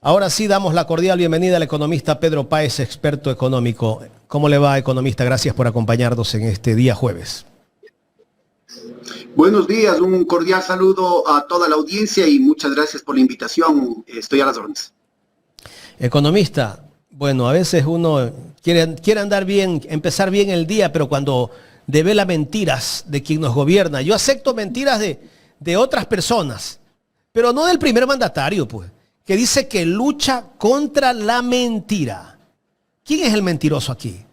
Ahora sí damos la cordial bienvenida al economista Pedro Páez, experto económico. ¿Cómo le va, economista? Gracias por acompañarnos en este día jueves. Buenos días, un cordial saludo a toda la audiencia y muchas gracias por la invitación. Estoy a las órdenes. Economista, bueno, a veces uno quiere andar bien, empezar bien el día, pero cuando devela mentiras de quien nos gobierna, yo acepto mentiras de otras personas, pero no del primer mandatario, pues, que dice que lucha contra la mentira. ¿Quién es el mentiroso aquí?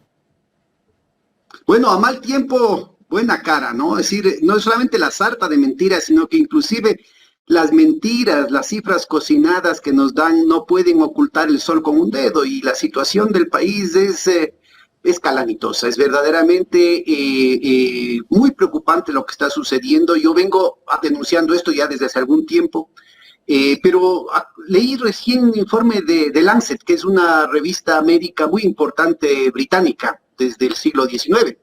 Bueno, a mal tiempo, buena cara, ¿no? Es decir, no es solamente la sarta de mentiras, sino que inclusive las mentiras, las cifras cocinadas que nos dan no pueden ocultar el sol con un dedo y la situación del país es calamitosa, es verdaderamente muy preocupante lo que está sucediendo. Yo vengo denunciando esto ya desde hace algún tiempo. Pero leí recién un informe de Lancet, que es una revista médica muy importante británica desde el siglo XIX,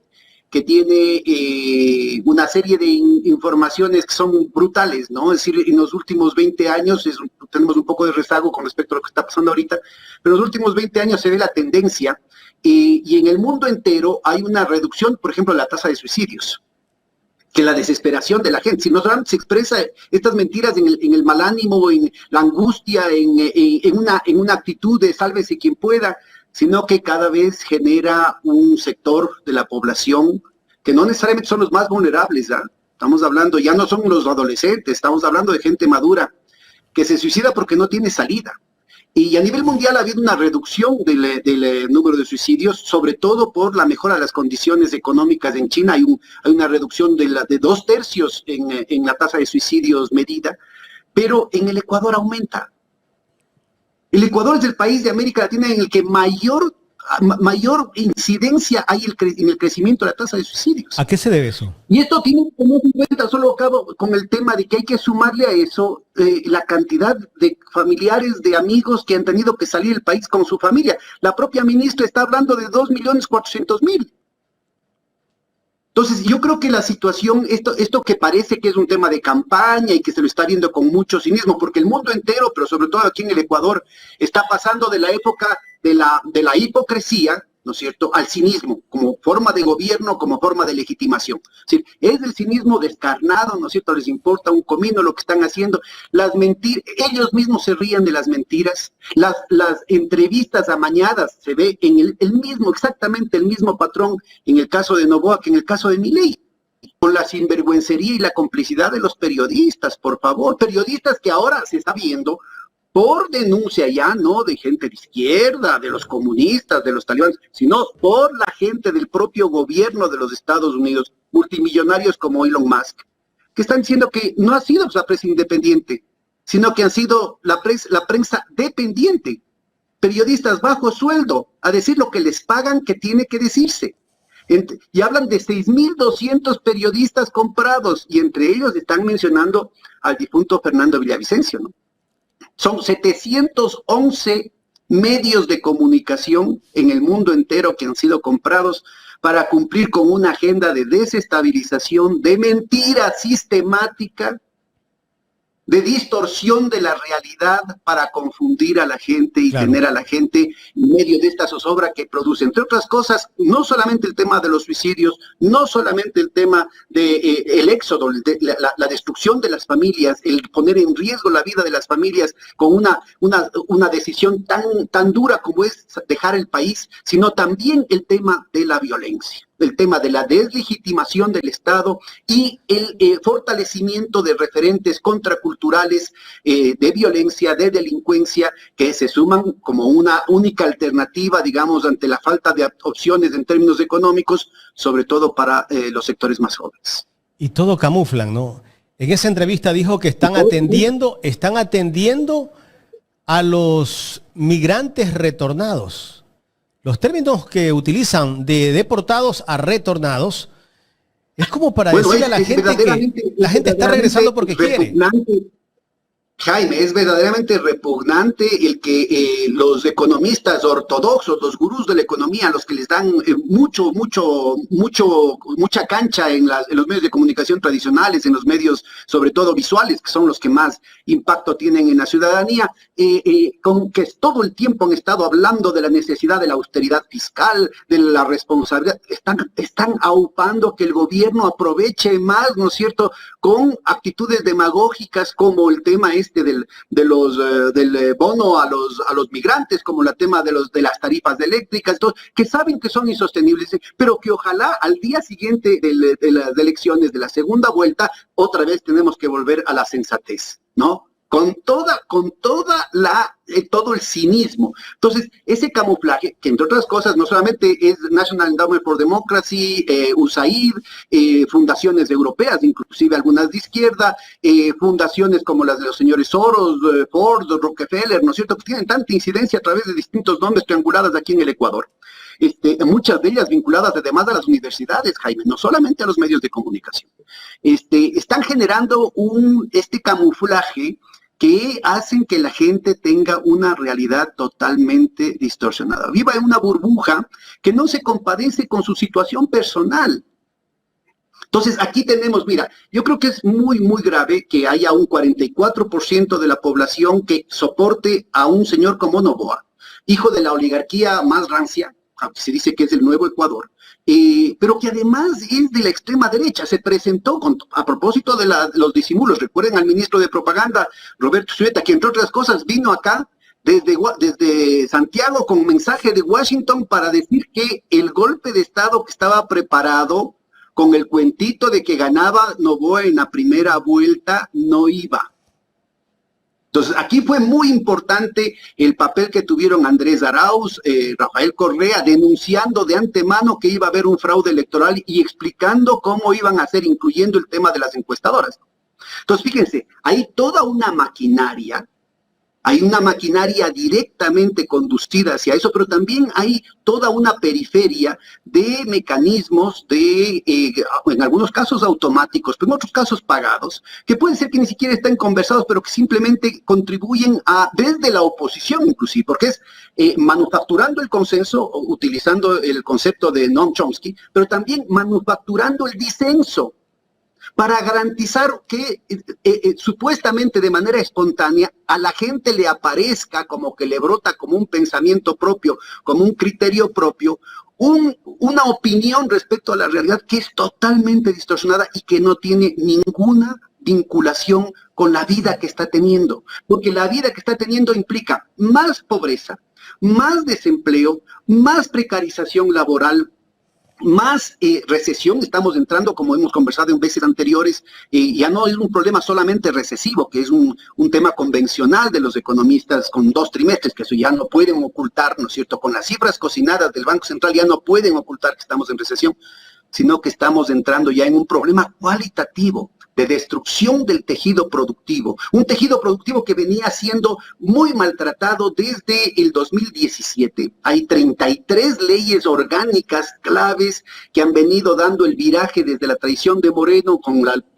que tiene una serie de informaciones que son brutales, ¿no? Es decir, en los últimos 20 años, tenemos un poco de rezago con respecto a lo que está pasando ahorita, pero en los últimos 20 años se ve la tendencia y en el mundo entero hay una reducción, por ejemplo, de la tasa de suicidios, que la desesperación de la gente. Si no solamente se expresa estas mentiras en el mal ánimo, en la angustia, en una actitud de sálvese quien pueda, sino que cada vez genera un sector de la población que no necesariamente son los más vulnerables, ¿eh? Estamos hablando, ya no son los adolescentes, estamos hablando de gente madura que se suicida porque no tiene salida. Y a nivel mundial ha habido una reducción del número de suicidios, sobre todo por la mejora de las condiciones económicas en China. Hay una reducción de 2/3 en la tasa de suicidios medida, pero en el Ecuador aumenta. El Ecuador es el país de América Latina en el que mayor incidencia hay en el crecimiento de la tasa de suicidios. ¿A qué se debe eso? Y esto tiene que tener en cuenta, solo acabo con el tema de que hay que sumarle a eso la cantidad de familiares, de amigos que han tenido que salir del país con su familia. La propia ministra está hablando de 2.400.000. Entonces, yo creo que la situación, esto que parece que es un tema de campaña y que se lo está viendo con mucho cinismo, porque el mundo entero, pero sobre todo aquí en el Ecuador, está pasando de la época de la hipocresía, ¿no es cierto?, al cinismo, como forma de gobierno, como forma de legitimación. Es el cinismo descarnado, ¿no es cierto?, les importa un comino lo que están haciendo. Las mentiras, ellos mismos se ríen de las mentiras. Las entrevistas amañadas, se ve en exactamente el mismo patrón en el caso de Noboa que en el caso de Milei, con la sinvergüencería y la complicidad de los periodistas, por favor, periodistas que ahora se está viendo por denuncia ya no de gente de izquierda, de los comunistas, de los talibanes, sino por la gente del propio gobierno de los Estados Unidos, multimillonarios como Elon Musk, que están diciendo que no ha sido la prensa independiente, sino que han sido la prensa dependiente, periodistas bajo sueldo, a decir lo que les pagan que tiene que decirse. Y hablan de 6.200 periodistas comprados, y entre ellos están mencionando al difunto Fernando Villavicencio, ¿no? Son 711 medios de comunicación en el mundo entero que han sido comprados para cumplir con una agenda de desestabilización, de mentira sistemática, de distorsión de la realidad para confundir a la gente y Claro. tener a la gente en medio de esta zozobra que produce, entre otras cosas, no solamente el tema de los suicidios, no solamente el tema de el éxodo, la destrucción de las familias, el poner en riesgo la vida de las familias con una decisión tan dura como es dejar el país, sino también el tema de la violencia, el tema de la deslegitimación del Estado y el fortalecimiento de referentes contraculturales de violencia, de delincuencia, que se suman como una única alternativa, digamos, ante la falta de opciones en términos económicos, sobre todo para los sectores más jóvenes. Y todo camuflan, ¿no? En esa entrevista dijo que están atendiendo a los migrantes retornados. Los términos que utilizan de deportados a retornados es como para decirle a la gente que la gente está regresando porque quiere. Jaime, es verdaderamente repugnante el que los economistas ortodoxos, los gurús de la economía, los que les dan mucha cancha en los medios de comunicación tradicionales, en los medios sobre todo visuales, que son los que más impacto tienen en la ciudadanía, con que todo el tiempo han estado hablando de la necesidad de la austeridad fiscal, de la responsabilidad, están aupando que el gobierno aproveche más, ¿no es cierto?, con actitudes demagógicas como el tema del bono a los migrantes, como el tema de las tarifas eléctricas, que saben que son insostenibles, pero que ojalá al día siguiente de las elecciones de la segunda vuelta, otra vez tenemos que volver a la sensatez, ¿no? Todo el cinismo. Entonces, ese camuflaje, que entre otras cosas no solamente es National Endowment for Democracy, USAID, fundaciones europeas, inclusive algunas de izquierda, fundaciones como las de los señores Soros, Ford, Rockefeller, ¿no es cierto?, que tienen tanta incidencia a través de distintos nombres trianguladas aquí en el Ecuador. Muchas de ellas vinculadas además a las universidades, Jaime, no solamente a los medios de comunicación. Están generando este camuflaje que hacen que la gente tenga una realidad totalmente distorsionada. Viva en una burbuja que no se compadece con su situación personal. Entonces, aquí tenemos, mira, yo creo que es muy, muy grave que haya un 44% de la población que soporte a un señor como Noboa, hijo de la oligarquía más rancia, aunque se dice que es el nuevo Ecuador, pero que además es de la extrema derecha. Se presentó a propósito de los disimulos. Recuerden al ministro de Propaganda, Roberto Zureta, que entre otras cosas vino acá desde Santiago con un mensaje de Washington para decir que el golpe de Estado que estaba preparado con el cuentito de que ganaba Noboa en la primera vuelta no iba. Entonces, aquí fue muy importante el papel que tuvieron Andrés Arauz, Rafael Correa, denunciando de antemano que iba a haber un fraude electoral y explicando cómo iban a hacer, incluyendo el tema de las encuestadoras. Entonces, fíjense, hay toda una maquinaria. Hay una maquinaria directamente conducida hacia eso, pero también hay toda una periferia de mecanismos en algunos casos automáticos, pero en otros casos pagados, que pueden ser que ni siquiera estén conversados, pero que simplemente contribuyen desde la oposición inclusive, porque es manufacturando el consenso, utilizando el concepto de Noam Chomsky, pero también manufacturando el disenso, para garantizar que supuestamente de manera espontánea a la gente le aparezca como que le brota como un pensamiento propio, como un criterio propio, una opinión respecto a la realidad que es totalmente distorsionada y que no tiene ninguna vinculación con la vida que está teniendo, porque la vida que está teniendo implica más pobreza, más desempleo, más precarización laboral, más recesión. Estamos entrando, como hemos conversado en veces anteriores, ya no es un problema solamente recesivo, que es un tema convencional de los economistas con 2 trimestres, que eso ya no pueden ocultar, ¿no es cierto? Con las cifras cocinadas del Banco Central ya no pueden ocultar que estamos en recesión, sino que estamos entrando ya en un problema cualitativo de destrucción del tejido productivo, un tejido productivo que venía siendo muy maltratado desde el 2017. Hay 33 leyes orgánicas claves que han venido dando el viraje desde la traición de Moreno,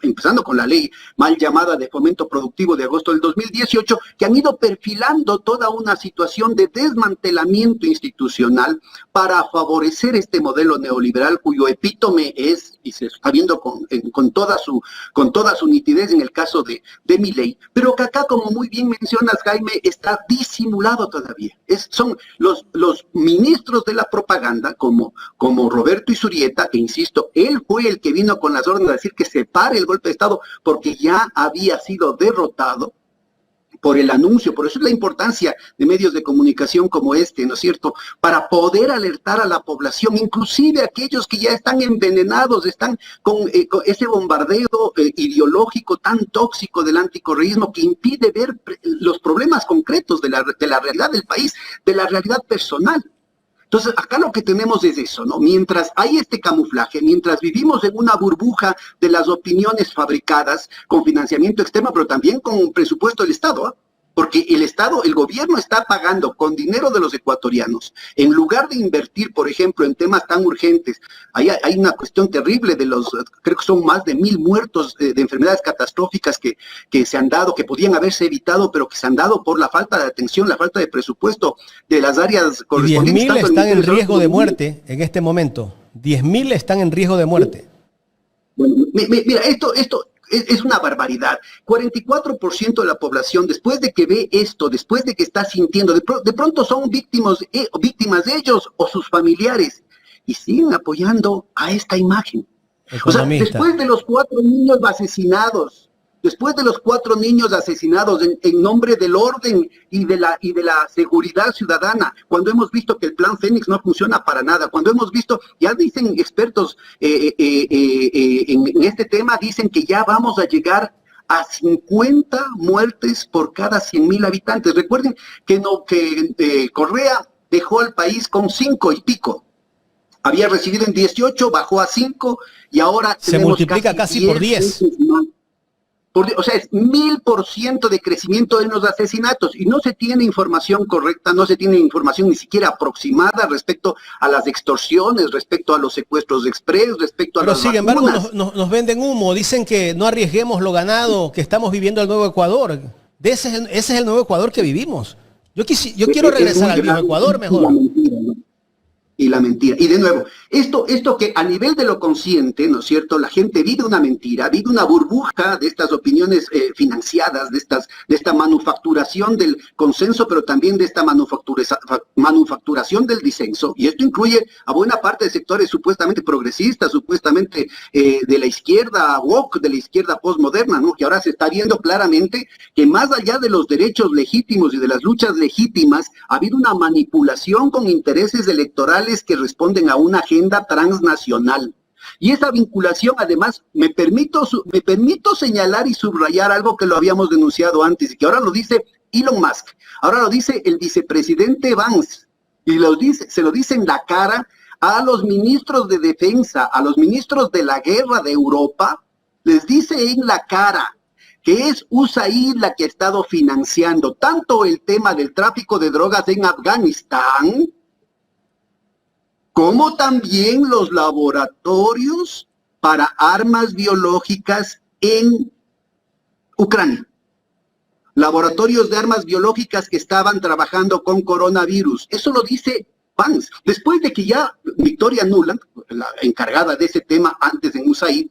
empezando con la ley mal llamada de fomento productivo de agosto del 2018, que han ido perfilando toda una situación de desmantelamiento institucional para favorecer este modelo neoliberal cuyo epítome es, y se está viendo con toda su nitidez en el caso de Milei, pero que acá, como muy bien mencionas, Jaime, está disimulado todavía. Son los ministros de la propaganda, como Roberto Izurieta, que insisto, él fue el que vino con las órdenes a decir que se pare el golpe de Estado porque ya había sido derrotado por el anuncio. Por eso es la importancia de medios de comunicación como este, ¿no es cierto?, para poder alertar a la población, inclusive aquellos que ya están envenenados, están con ese bombardeo ideológico tan tóxico del anticorreísmo que impide ver los problemas concretos de la realidad del país, de la realidad personal. Entonces, acá lo que tenemos es eso, ¿no? Mientras hay este camuflaje, mientras vivimos en una burbuja de las opiniones fabricadas con financiamiento externo, pero también con un presupuesto del Estado, ¿eh? porque el gobierno está pagando con dinero de los ecuatorianos, en lugar de invertir, por ejemplo, en temas tan urgentes. Hay una cuestión terrible creo que son más de 1.000 muertos de enfermedades catastróficas que se han dado, que podían haberse evitado, pero que se han dado por la falta de atención, la falta de presupuesto de las áreas correspondientes. Y 10.000 están en riesgo de muerte en este momento. 10.000 están en riesgo de muerte. Bueno, mira, esto es una barbaridad. 44% de la población, después de que ve esto, después de que está sintiendo, de pronto son víctimas de ellos o sus familiares, y siguen apoyando a esta imagen. O sea, después de los 4 niños asesinados, en nombre del orden y de la seguridad ciudadana, cuando hemos visto que el Plan Fénix no funciona para nada, cuando hemos visto, ya dicen expertos en este tema, dicen que ya vamos a llegar a 50 muertes por cada 100.000 habitantes. Recuerden que Correa dejó al país con 5 y pico. Había recibido en 18, bajó a 5 y ahora se multiplica casi por 10. O sea, es 1.000% de crecimiento en los asesinatos y no se tiene información correcta, no se tiene información ni siquiera aproximada respecto a las extorsiones, respecto a los secuestros express, respecto a las vacunas. Pero sin embargo nos venden humo, dicen que no arriesguemos lo ganado, que estamos viviendo el nuevo Ecuador. Ese es el nuevo Ecuador que vivimos. Yo quiero regresar al viejo Ecuador mejor. Y la mentira. Y de nuevo, esto que a nivel de lo consciente, ¿no es cierto? La gente vive una mentira, vive una burbuja de estas opiniones financiadas, de esta manufacturación del consenso, pero también de esta manufacturación del disenso. Y esto incluye a buena parte de sectores supuestamente progresistas, supuestamente de la izquierda woke, de la izquierda postmoderna, ¿no? Que ahora se está viendo claramente que más allá de los derechos legítimos y de las luchas legítimas, ha habido una manipulación con intereses electorales que responden a una agenda transnacional. Y esa vinculación, además, me permito señalar y subrayar algo que lo habíamos denunciado antes y que ahora lo dice Elon Musk, ahora lo dice el vicepresidente Vance, y se lo dice en la cara a los ministros de defensa, a los ministros de la guerra de Europa, les dice en la cara que es USAID la que ha estado financiando tanto el tema del tráfico de drogas en Afganistán, como también los laboratorios para armas biológicas en Ucrania. Laboratorios de armas biológicas que estaban trabajando con coronavirus. Eso lo dice Vance. Después de que ya Victoria Nuland, la encargada de ese tema antes en USAID,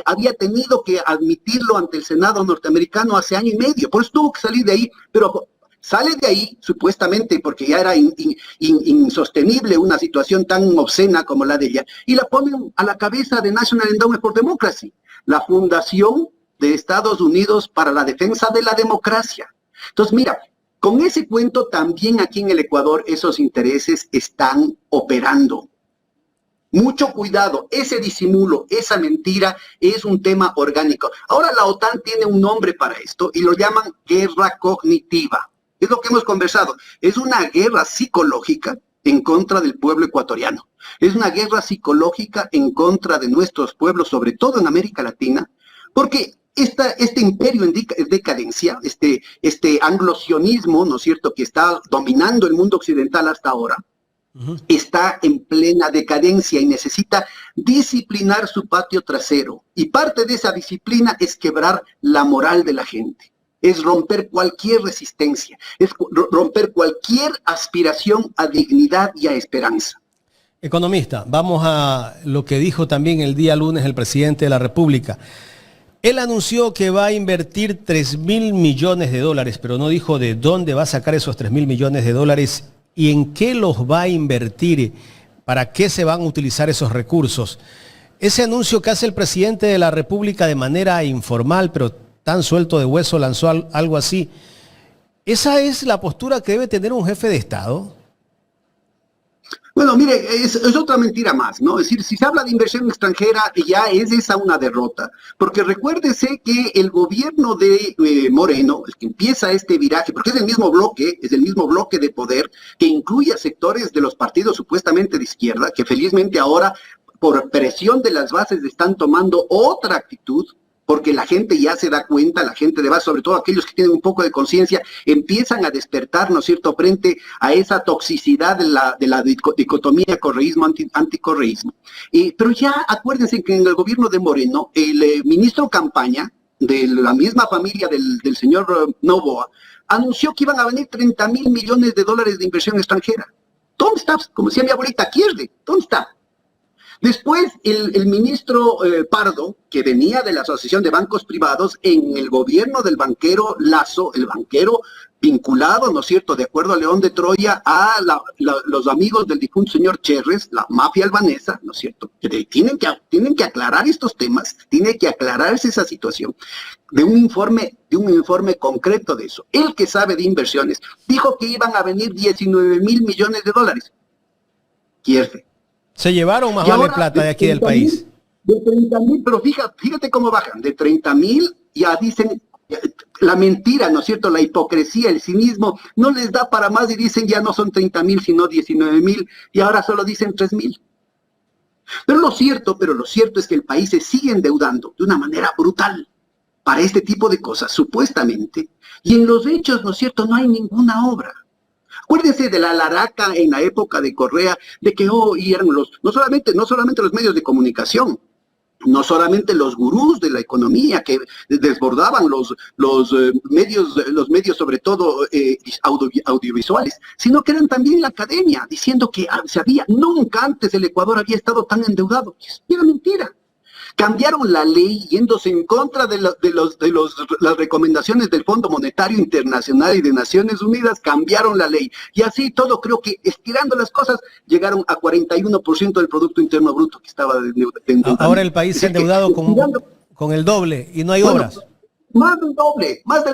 había tenido que admitirlo ante el Senado norteamericano hace año y medio. Por eso tuvo que salir de ahí, pero sale de ahí, supuestamente, porque ya era insostenible una situación tan obscena como la de ella, y la ponen a la cabeza de National Endowment for Democracy, la fundación de Estados Unidos para la defensa de la democracia. Entonces, mira, con ese cuento también aquí en el Ecuador esos intereses están operando. Mucho cuidado, ese disimulo, esa mentira es un tema orgánico. Ahora la OTAN tiene un nombre para esto y lo llaman guerra cognitiva. Es lo que hemos conversado. Es una guerra psicológica en contra del pueblo ecuatoriano. Es una guerra psicológica en contra de nuestros pueblos, sobre todo en América Latina, porque este imperio en decadencia, este anglosionismo, ¿no es cierto?, que está dominando el mundo occidental hasta ahora, está en plena decadencia y necesita disciplinar su patio trasero. Y parte de esa disciplina es quebrar la moral de la gente. Es romper cualquier resistencia, es romper cualquier aspiración a dignidad y a esperanza. Economista, vamos a lo que dijo también el día lunes el presidente de la República. Él anunció que va a invertir 3.000 millones de dólares, pero no dijo de dónde va a sacar esos 3.000 millones de dólares y en qué los va a invertir, para qué se van a utilizar esos recursos. Ese anuncio que hace el presidente de la República de manera informal, pero tan suelto de hueso, lanzó algo así. ¿Esa es la postura que debe tener un jefe de Estado? Bueno, mire, es otra mentira más, ¿no? Es decir, si se habla de inversión extranjera, ya es esa una derrota. Porque recuérdese que el gobierno de Moreno, el que empieza este viraje, porque es el mismo bloque de poder, que incluye a sectores de los partidos supuestamente de izquierda, que felizmente ahora, por presión de las bases, están tomando otra actitud, porque la gente ya se da cuenta, la gente de base, sobre todo aquellos que tienen un poco de conciencia, empiezan a despertar, ¿no es cierto?, frente a esa toxicidad de la dicotomía correísmo-anticorreísmo. Pero ya acuérdense que en el gobierno de Moreno, el ministro Campaña, de la misma familia del señor Noboa, anunció que iban a venir 30.000 millones de dólares de inversión extranjera. ¿Dónde está? Como decía mi abuelita, Kirchner, ¿dónde está? Después, el ministro Pardo, que venía de la Asociación de Bancos Privados, en el gobierno del banquero Lazo, el banquero vinculado, ¿no es cierto?, de acuerdo a León de Troya, a los amigos del difunto señor Cherres, la mafia albanesa, ¿no es cierto?, que tienen que aclarar estos temas, tiene que aclararse esa situación, de un informe concreto de eso. El que sabe de inversiones dijo que iban a venir 19.000 millones de dólares. Quiere. Se llevaron más vale plata de aquí del país. De 30.000, pero fíjate cómo bajan. De 30.000 ya dicen la mentira, ¿no es cierto? La hipocresía, el cinismo, no les da para más y dicen ya no son 30.000, sino 19.000 y ahora solo dicen 3.000. Pero lo cierto es que el país se sigue endeudando de una manera brutal para este tipo de cosas, supuestamente, y en los hechos, ¿no es cierto?, no hay ninguna obra. Acuérdense de la laraca en la época de Correa, de que y eran no solamente los medios de comunicación, no solamente los gurús de la economía que desbordaban los medios sobre todo audiovisuales, sino que eran también la academia, diciendo que nunca antes el Ecuador había estado tan endeudado. Y era mentira. Cambiaron la ley yéndose en contra de las recomendaciones del Fondo Monetario Internacional y de Naciones Unidas, cambiaron la ley. Y así todo, creo que estirando las cosas, llegaron a 41% del Producto Interno Bruto que estaba endeudado. Ahora el país se ha endeudado con el doble y no hay obras. Más del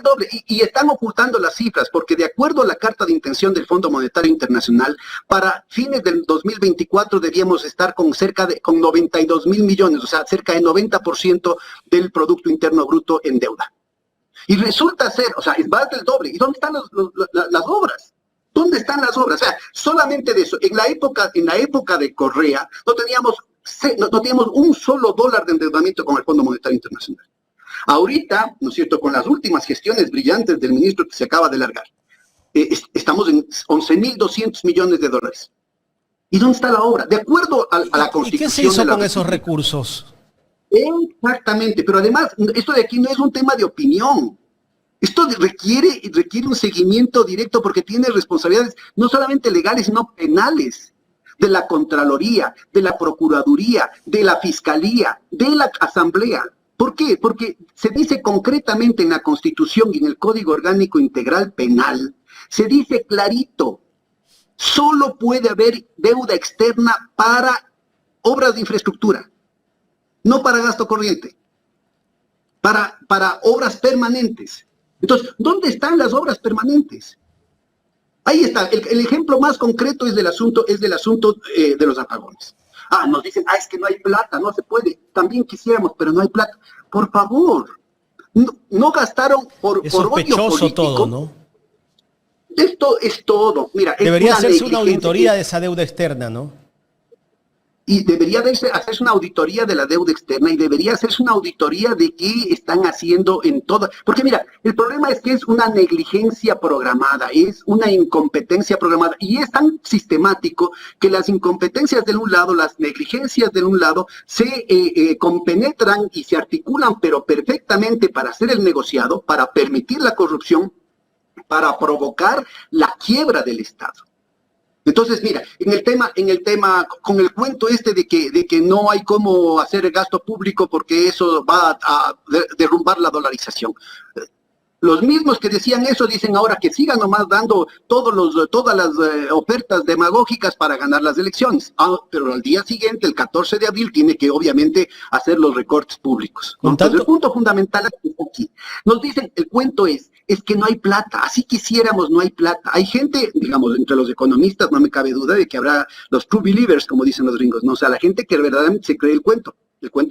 doble, y están ocultando las cifras, porque de acuerdo a la carta de intención del Fondo Monetario Internacional, para fines del 2024 debíamos estar con 92.000 millones, o sea, cerca del 90% del Producto Interno Bruto en deuda. Y resulta ser, o sea, es más del doble. ¿Y dónde están las obras? ¿Dónde están las obras? O sea, solamente de eso. En la época de Correa no teníamos un solo dólar de endeudamiento con el Fondo Monetario Internacional. Ahorita, ¿no es cierto?, con las últimas gestiones brillantes del ministro que se acaba de largar, estamos en 11.200 millones de dólares. ¿Y dónde está la obra? De acuerdo a la Constitución. ¿Y qué se hizo con esos recursos? Exactamente, pero además, esto de aquí no es un tema de opinión. Esto requiere un seguimiento directo porque tiene responsabilidades no solamente legales, sino penales, de la Contraloría, de la Procuraduría, de la Fiscalía, de la Asamblea. ¿Por qué? Porque se dice concretamente en la Constitución y en el Código Orgánico Integral Penal, se dice clarito, solo puede haber deuda externa para obras de infraestructura, no para gasto corriente, para obras permanentes. Entonces, ¿dónde están las obras permanentes? Ahí está, el ejemplo más concreto es del asunto de los apagones. Nos dicen, es que no hay plata, no se puede. También quisiéramos, pero no hay plata. Por favor, no gastaron por odio político. Todo, ¿no? Esto es todo. Mira, debería hacerse una auditoría de esa deuda externa, ¿no? Y debería hacerse una auditoría de la deuda externa y debería hacerse una auditoría de qué están haciendo en todo. Porque mira, el problema es que es una negligencia programada, es una incompetencia programada y es tan sistemático que las incompetencias de un lado, las negligencias de un lado se compenetran y se articulan pero perfectamente para hacer el negociado, para permitir la corrupción, para provocar la quiebra del Estado. Entonces, mira, en el tema, con el cuento de que no hay cómo hacer gasto público porque eso va a derrumbar la dolarización. Los mismos que decían eso dicen ahora que sigan nomás dando todas las ofertas demagógicas para ganar las elecciones. Pero al día siguiente, el 14 de abril, tiene que obviamente hacer los recortes públicos, ¿no? Entonces, el punto fundamental aquí. Nos dicen, el cuento es que no hay plata, así quisiéramos, no hay plata. Hay gente, digamos, entre los economistas, no me cabe duda de que habrá los true believers, como dicen los gringos, ¿no? O sea, la gente que verdaderamente se cree el cuento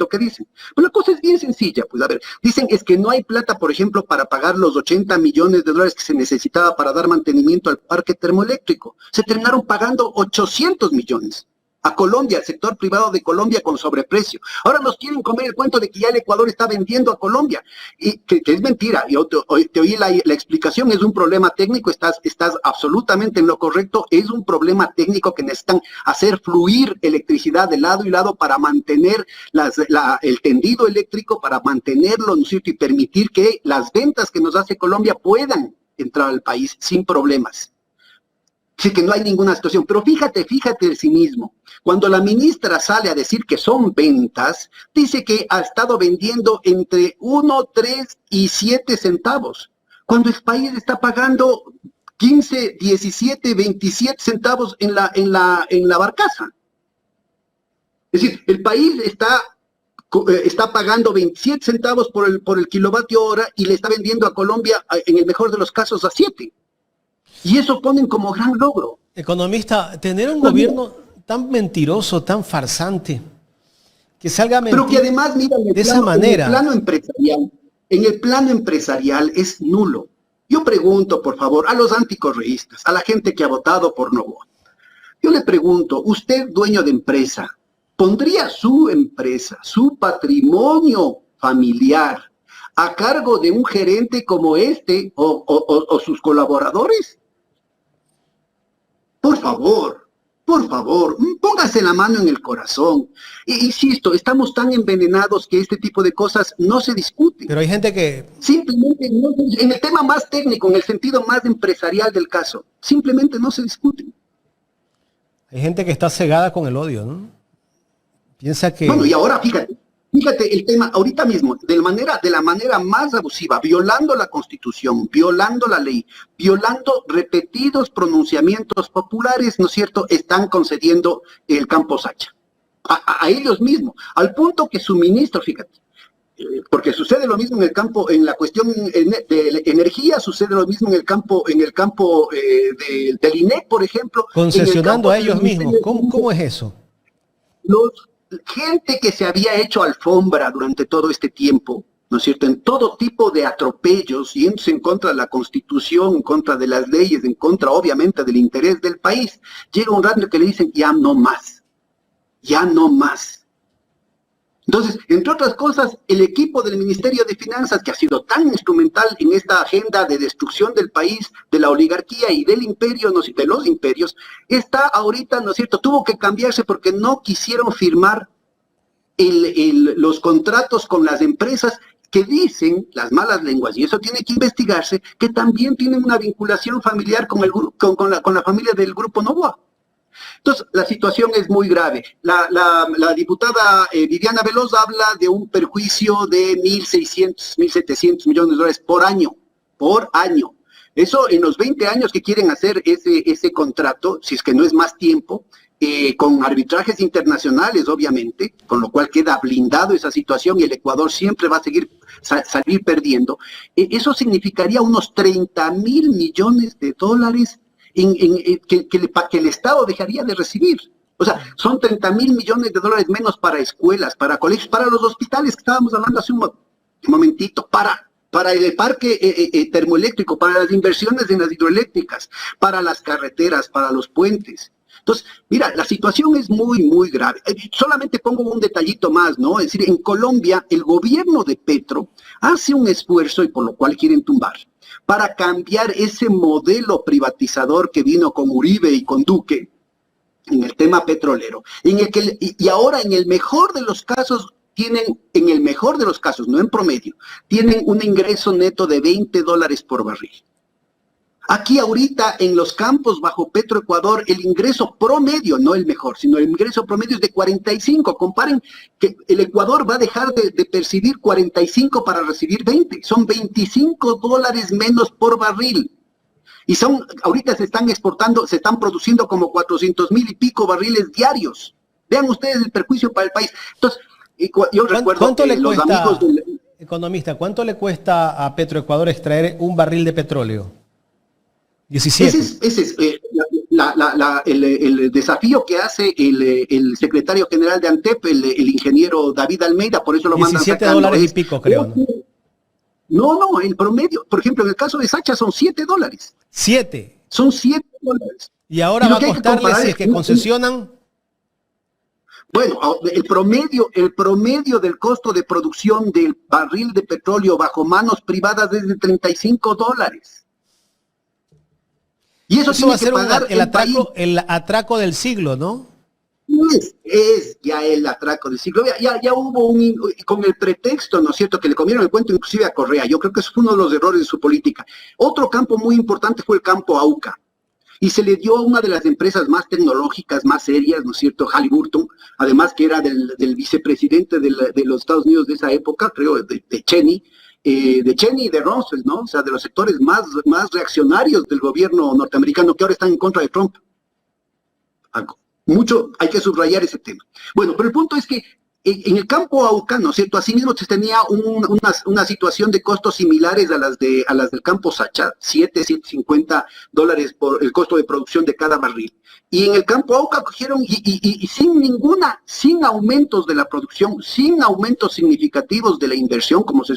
que dicen. Pues la cosa es bien sencilla, pues a ver, dicen es que no hay plata, por ejemplo, para pagar los 80 millones de dólares que se necesitaba para dar mantenimiento al parque termoeléctrico. Se terminaron pagando 800 millones. a Colombia, al sector privado de Colombia con sobreprecio. Ahora nos quieren comer el cuento de que ya el Ecuador está vendiendo a Colombia, y que es mentira. Yo te oí la explicación, es un problema técnico, estás absolutamente en lo correcto, es un problema técnico que necesitan hacer fluir electricidad de lado y lado para mantener el tendido eléctrico, para mantenerlo, ¿no es cierto?, y permitir que las ventas que nos hace Colombia puedan entrar al país sin problemas. Sí, que no hay ninguna situación. Pero fíjate el cinismo. Cuando la ministra sale a decir que son ventas, dice que ha estado vendiendo entre 1, 3 y 7 centavos. Cuando el país está pagando 15, 17, 27 centavos en la barcaza. Es decir, el país está pagando 27 centavos por el kilovatio hora y le está vendiendo a Colombia, en el mejor de los casos, a 7. Y eso ponen como gran logro. Economista, tener un gobierno tan mentiroso, tan farsante, que salga a mentir, pero que además, mira, de esa manera. En el plano empresarial es nulo. Yo pregunto, por favor, a los anticorreístas, a la gente que ha votado por Novoa. Yo le pregunto, usted, dueño de empresa, ¿pondría su empresa, su patrimonio familiar, a cargo de un gerente como este o sus colaboradores? Por favor, póngase la mano en el corazón. Insisto, estamos tan envenenados que este tipo de cosas no se discuten. Pero hay gente que... Simplemente, en el tema más técnico, en el sentido más empresarial del caso, simplemente no se discuten. Hay gente que está cegada con el odio, ¿no? Piensa que... Bueno, y ahora fíjate el tema ahorita mismo, de la manera más abusiva, violando la Constitución, violando la ley, violando repetidos pronunciamientos populares, ¿no es cierto?, están concediendo el campo Sacha. A ellos mismos, al punto que su ministro, fíjate, porque sucede lo mismo en la cuestión de energía, sucede lo mismo en el campo del INEC, por ejemplo. Concesionando a ellos mismos. ¿Cómo es eso? Gente que se había hecho alfombra durante todo este tiempo, ¿no es cierto?, en todo tipo de atropellos, yéndose en contra de la Constitución, en contra de las leyes, en contra, obviamente, del interés del país. Llega un rato que le dicen, ya no más. Entonces, entre otras cosas, el equipo del Ministerio de Finanzas, que ha sido tan instrumental en esta agenda de destrucción del país, de la oligarquía y del imperio, de los imperios, está ahorita, ¿no es cierto?, tuvo que cambiarse porque no quisieron firmar los contratos con las empresas que dicen las malas lenguas, y eso tiene que investigarse, que también tienen una vinculación familiar con la familia del Grupo Novoa. Entonces, la situación es muy grave. La diputada Viviana Veloz habla de un perjuicio de 1.600, 1.700 millones de dólares por año. Eso en los 20 años que quieren hacer ese contrato, si es que no es más tiempo, con arbitrajes internacionales, obviamente, con lo cual queda blindado esa situación y el Ecuador siempre va a salir perdiendo. Eso significaría unos 30.000 millones de dólares que el Estado dejaría de recibir. O sea, son 30.000 millones de dólares menos para escuelas, para colegios, para los hospitales que estábamos hablando hace un momentito, para el parque termoeléctrico, para las inversiones en las hidroeléctricas, para las carreteras, para los puentes. Entonces, mira, la situación es muy, muy grave. Solamente pongo un detallito más, ¿no? Es decir, en Colombia, el gobierno de Petro hace un esfuerzo, y por lo cual quieren tumbar, para cambiar ese modelo privatizador que vino con Uribe y con Duque en el tema petrolero, y ahora en el mejor de los casos, no en promedio, tienen un ingreso neto de $20 por barril. Aquí ahorita en los campos bajo Petroecuador el ingreso promedio, no el mejor, sino el ingreso promedio es de 45. Comparen que el Ecuador va a dejar de percibir 45 para recibir 20. Son $25 menos por barril. Y ahorita se están exportando, se están produciendo como 400,000 y pico barriles diarios. Vean ustedes el perjuicio para el país. Entonces, yo recuerdo ¿Cuánto le los cuesta, amigos economista, cuánto le cuesta a Petroecuador extraer un barril de petróleo? 17. Ese es el desafío que hace el secretario general de ANTEP, el ingeniero David Almeida, por eso lo mandan sacando. $17 y pico, creo, ¿no? No, el promedio, por ejemplo, en el caso de Sacha son $7. ¿7? Son $7. Y ahora va a costarle, si es que concesionan. Bueno, el promedio del costo de producción del barril de petróleo bajo manos privadas es de $35. Y eso Eso va a tiene que ser pagar el país. el atraco del siglo, ¿no? Es ya el atraco del siglo. Ya hubo con el pretexto, ¿no es cierto?, que le comieron el cuento inclusive a Correa. Yo creo que eso fue uno de los errores de su política. Otro campo muy importante fue el campo AUCA. Y se le dio a una de las empresas más tecnológicas, más serias, ¿no es cierto?, Halliburton, además que era del vicepresidente de los Estados Unidos de esa época, creo, de Cheney, y de Rumsfeld, ¿no? O sea, de los sectores más reaccionarios del gobierno norteamericano que ahora están en contra de Trump. Mucho hay que subrayar ese tema. Bueno, pero el punto es que en el campo AUCA, ¿no es cierto?, asimismo se tenía una situación de costos similares a las del campo Sacha, $7.50 por el costo de producción de cada barril. Y en el campo AUCA cogieron y sin aumentos de la producción, sin aumentos significativos de la inversión, como se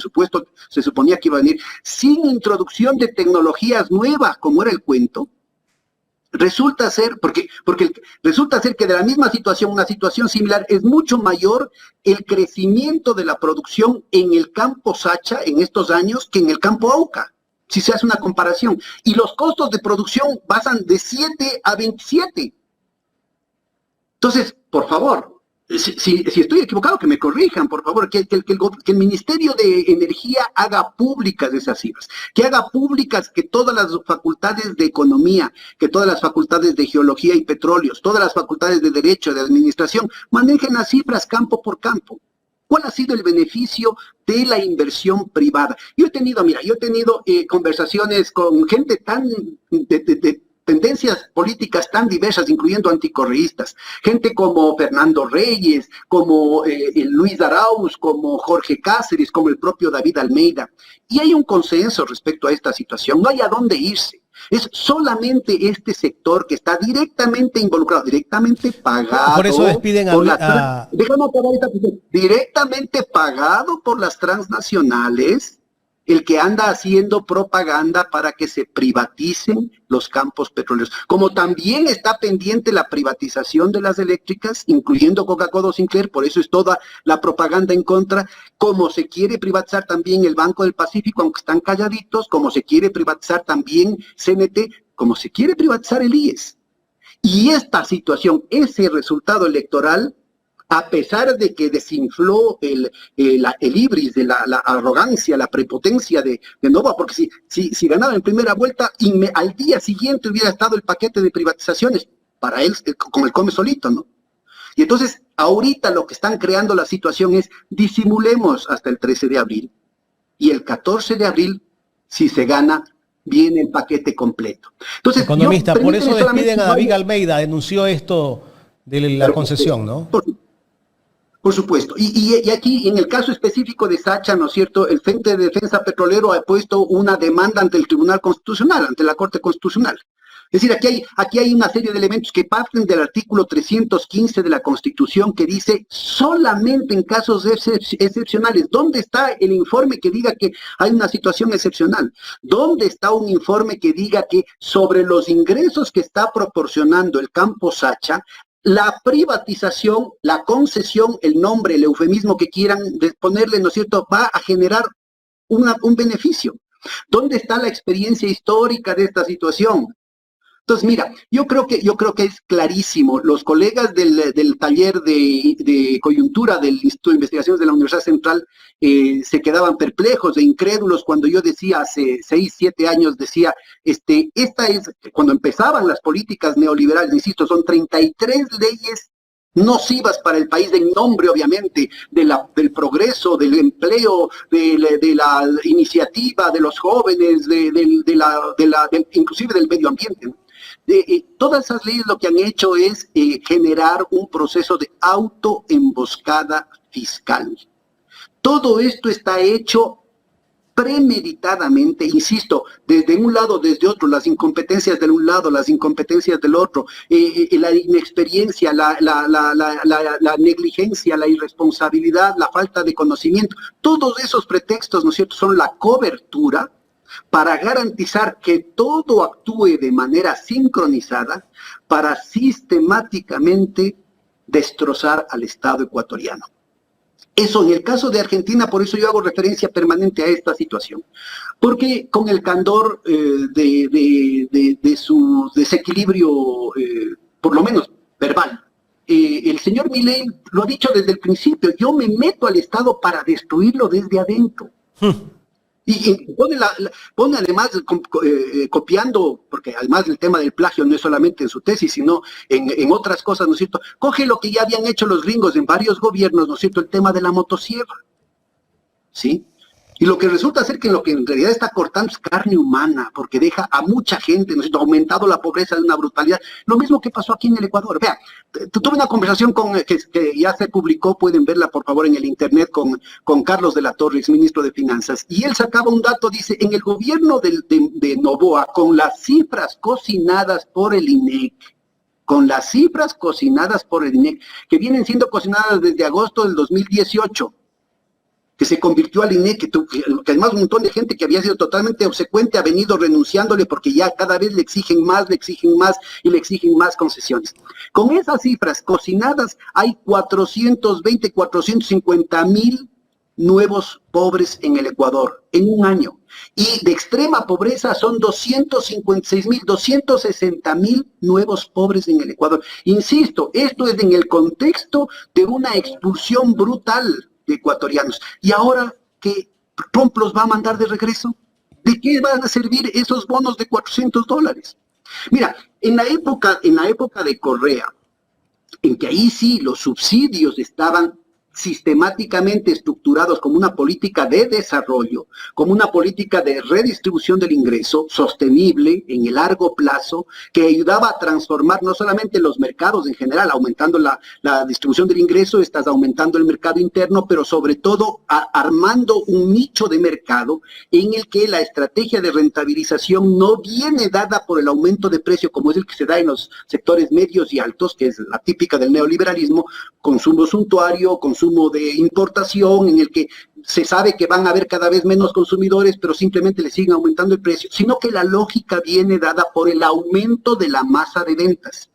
suponía que iba a venir, sin introducción de tecnologías nuevas, como era el cuento. Resulta ser, resulta ser que de la misma situación, una situación similar, es mucho mayor el crecimiento de la producción en el campo Sacha en estos años que en el campo AUCA, si se hace una comparación. Y los costos de producción pasan de 7 a 27. Entonces, por favor, si estoy equivocado, que me corrijan, por favor, que el Ministerio de Energía haga públicas esas cifras, que haga públicas que todas las facultades de economía, que todas las facultades de geología y petróleos, todas las facultades de derecho, de administración, manejen las cifras campo por campo. ¿Cuál ha sido el beneficio de la inversión privada? Yo he tenido conversaciones con gente de tendencias políticas tan diversas, incluyendo anticorreístas, gente como Fernando Reyes, como Luis Arauz, como Jorge Cáceres, como el propio David Almeida. Y hay un consenso respecto a esta situación, no hay a dónde irse. Es solamente este sector que está directamente involucrado, directamente pagado. Por eso despiden directamente pagado por las transnacionales, el que anda haciendo propaganda para que se privaticen los campos petroleros. Como también está pendiente la privatización de las eléctricas, incluyendo Coca-Cola o Sinclair, por eso es toda la propaganda en contra, como se quiere privatizar también el Banco del Pacífico, aunque están calladitos, como se quiere privatizar también CNT, como se quiere privatizar el IES. Y esta situación, ese resultado electoral, a pesar de que desinfló el ibris de la arrogancia, la prepotencia de Nova, porque si ganaba en primera vuelta, al día siguiente hubiera estado el paquete de privatizaciones, para él, como el come solito, ¿no? Y entonces, ahorita lo que están creando la situación es, disimulemos hasta el 13 de abril, y el 14 de abril, si se gana, viene el paquete completo. Entonces, economista, por eso despiden a David Almeida, denunció esto de la concesión, ¿no? Por supuesto. Y aquí, en el caso específico de Sacha, ¿no es cierto?, el Frente de Defensa Petrolero ha puesto una demanda ante el Tribunal Constitucional, ante la Corte Constitucional. Es decir, aquí hay una serie de elementos que parten del artículo 315 de la Constitución, que dice solamente en casos excepcionales. ¿Dónde está el informe que diga que hay una situación excepcional? ¿Dónde está un informe que diga que sobre los ingresos que está proporcionando el campo Sacha, la privatización, la concesión, el nombre, el eufemismo que quieran ponerle, ¿no es cierto?, va a generar un beneficio? ¿Dónde está la experiencia histórica de esta situación? Entonces, mira, yo creo que es clarísimo. Los colegas del taller de coyuntura del Instituto de Investigaciones de la Universidad Central se quedaban perplejos e incrédulos cuando yo decía hace 6, 7 años, decía, cuando empezaban las políticas neoliberales, insisto, son 33 leyes nocivas para el país, en nombre, obviamente, del progreso, del empleo, de la iniciativa de los jóvenes, inclusive del medio ambiente, ¿no? Todas esas leyes lo que han hecho es generar un proceso de autoemboscada fiscal. Todo esto está hecho premeditadamente, insisto, desde un lado, desde otro, las incompetencias de un lado, las incompetencias del otro, la inexperiencia, la negligencia, la irresponsabilidad, la falta de conocimiento. Todos esos pretextos, ¿no es cierto?, son la cobertura para garantizar que todo actúe de manera sincronizada, para sistemáticamente destrozar al Estado ecuatoriano. Eso en el caso de Argentina, por eso yo hago referencia permanente a esta situación, porque con el candor de su desequilibrio, por lo menos verbal, el señor Milei lo ha dicho desde el principio: yo me meto al Estado para destruirlo desde adentro. Y pone además, copiando, porque además el tema del plagio no es solamente en su tesis, sino en otras cosas, ¿no es cierto? Coge lo que ya habían hecho los gringos en varios gobiernos, ¿no es cierto? El tema de la motosierra, ¿sí? Y lo que resulta ser que lo que en realidad está cortando es carne humana, porque deja a mucha gente, ¿no es cierto?, aumentado la pobreza de una brutalidad. Lo mismo que pasó aquí en el Ecuador. Vea, tuve una conversación que ya se publicó, pueden verla por favor en el internet, con Carlos de la Torre, exministro de Finanzas, y él sacaba un dato, dice: en el gobierno de Noboa, con las cifras cocinadas por el INEC, que vienen siendo cocinadas desde agosto del 2018, que se convirtió al INEC, que además un montón de gente que había sido totalmente obsecuente ha venido renunciándole porque ya cada vez le exigen más y le exigen más concesiones. Con esas cifras cocinadas hay 450,000 nuevos pobres en el Ecuador en un año. Y de extrema pobreza son 260,000 nuevos pobres en el Ecuador. Insisto, esto es en el contexto de una expulsión brutal de ecuatorianos. Y ahora que Trump los va a mandar de regreso, ¿de qué van a servir esos bonos de $400? Mira, en la época de Correa, en que ahí sí los subsidios estaban sistemáticamente estructurados como una política de desarrollo, como una política de redistribución del ingreso sostenible en el largo plazo, que ayudaba a transformar no solamente los mercados en general, aumentando la distribución del ingreso, estás aumentando el mercado interno, pero sobre todo armando un nicho de mercado en el que la estrategia de rentabilización no viene dada por el aumento de precio, como es el que se da en los sectores medios y altos, que es la típica del neoliberalismo: consumo suntuario, consumo de importación, en el que se sabe que van a haber cada vez menos consumidores, pero simplemente le siguen aumentando el precio, sino que la lógica viene dada por el aumento de la masa de ventas.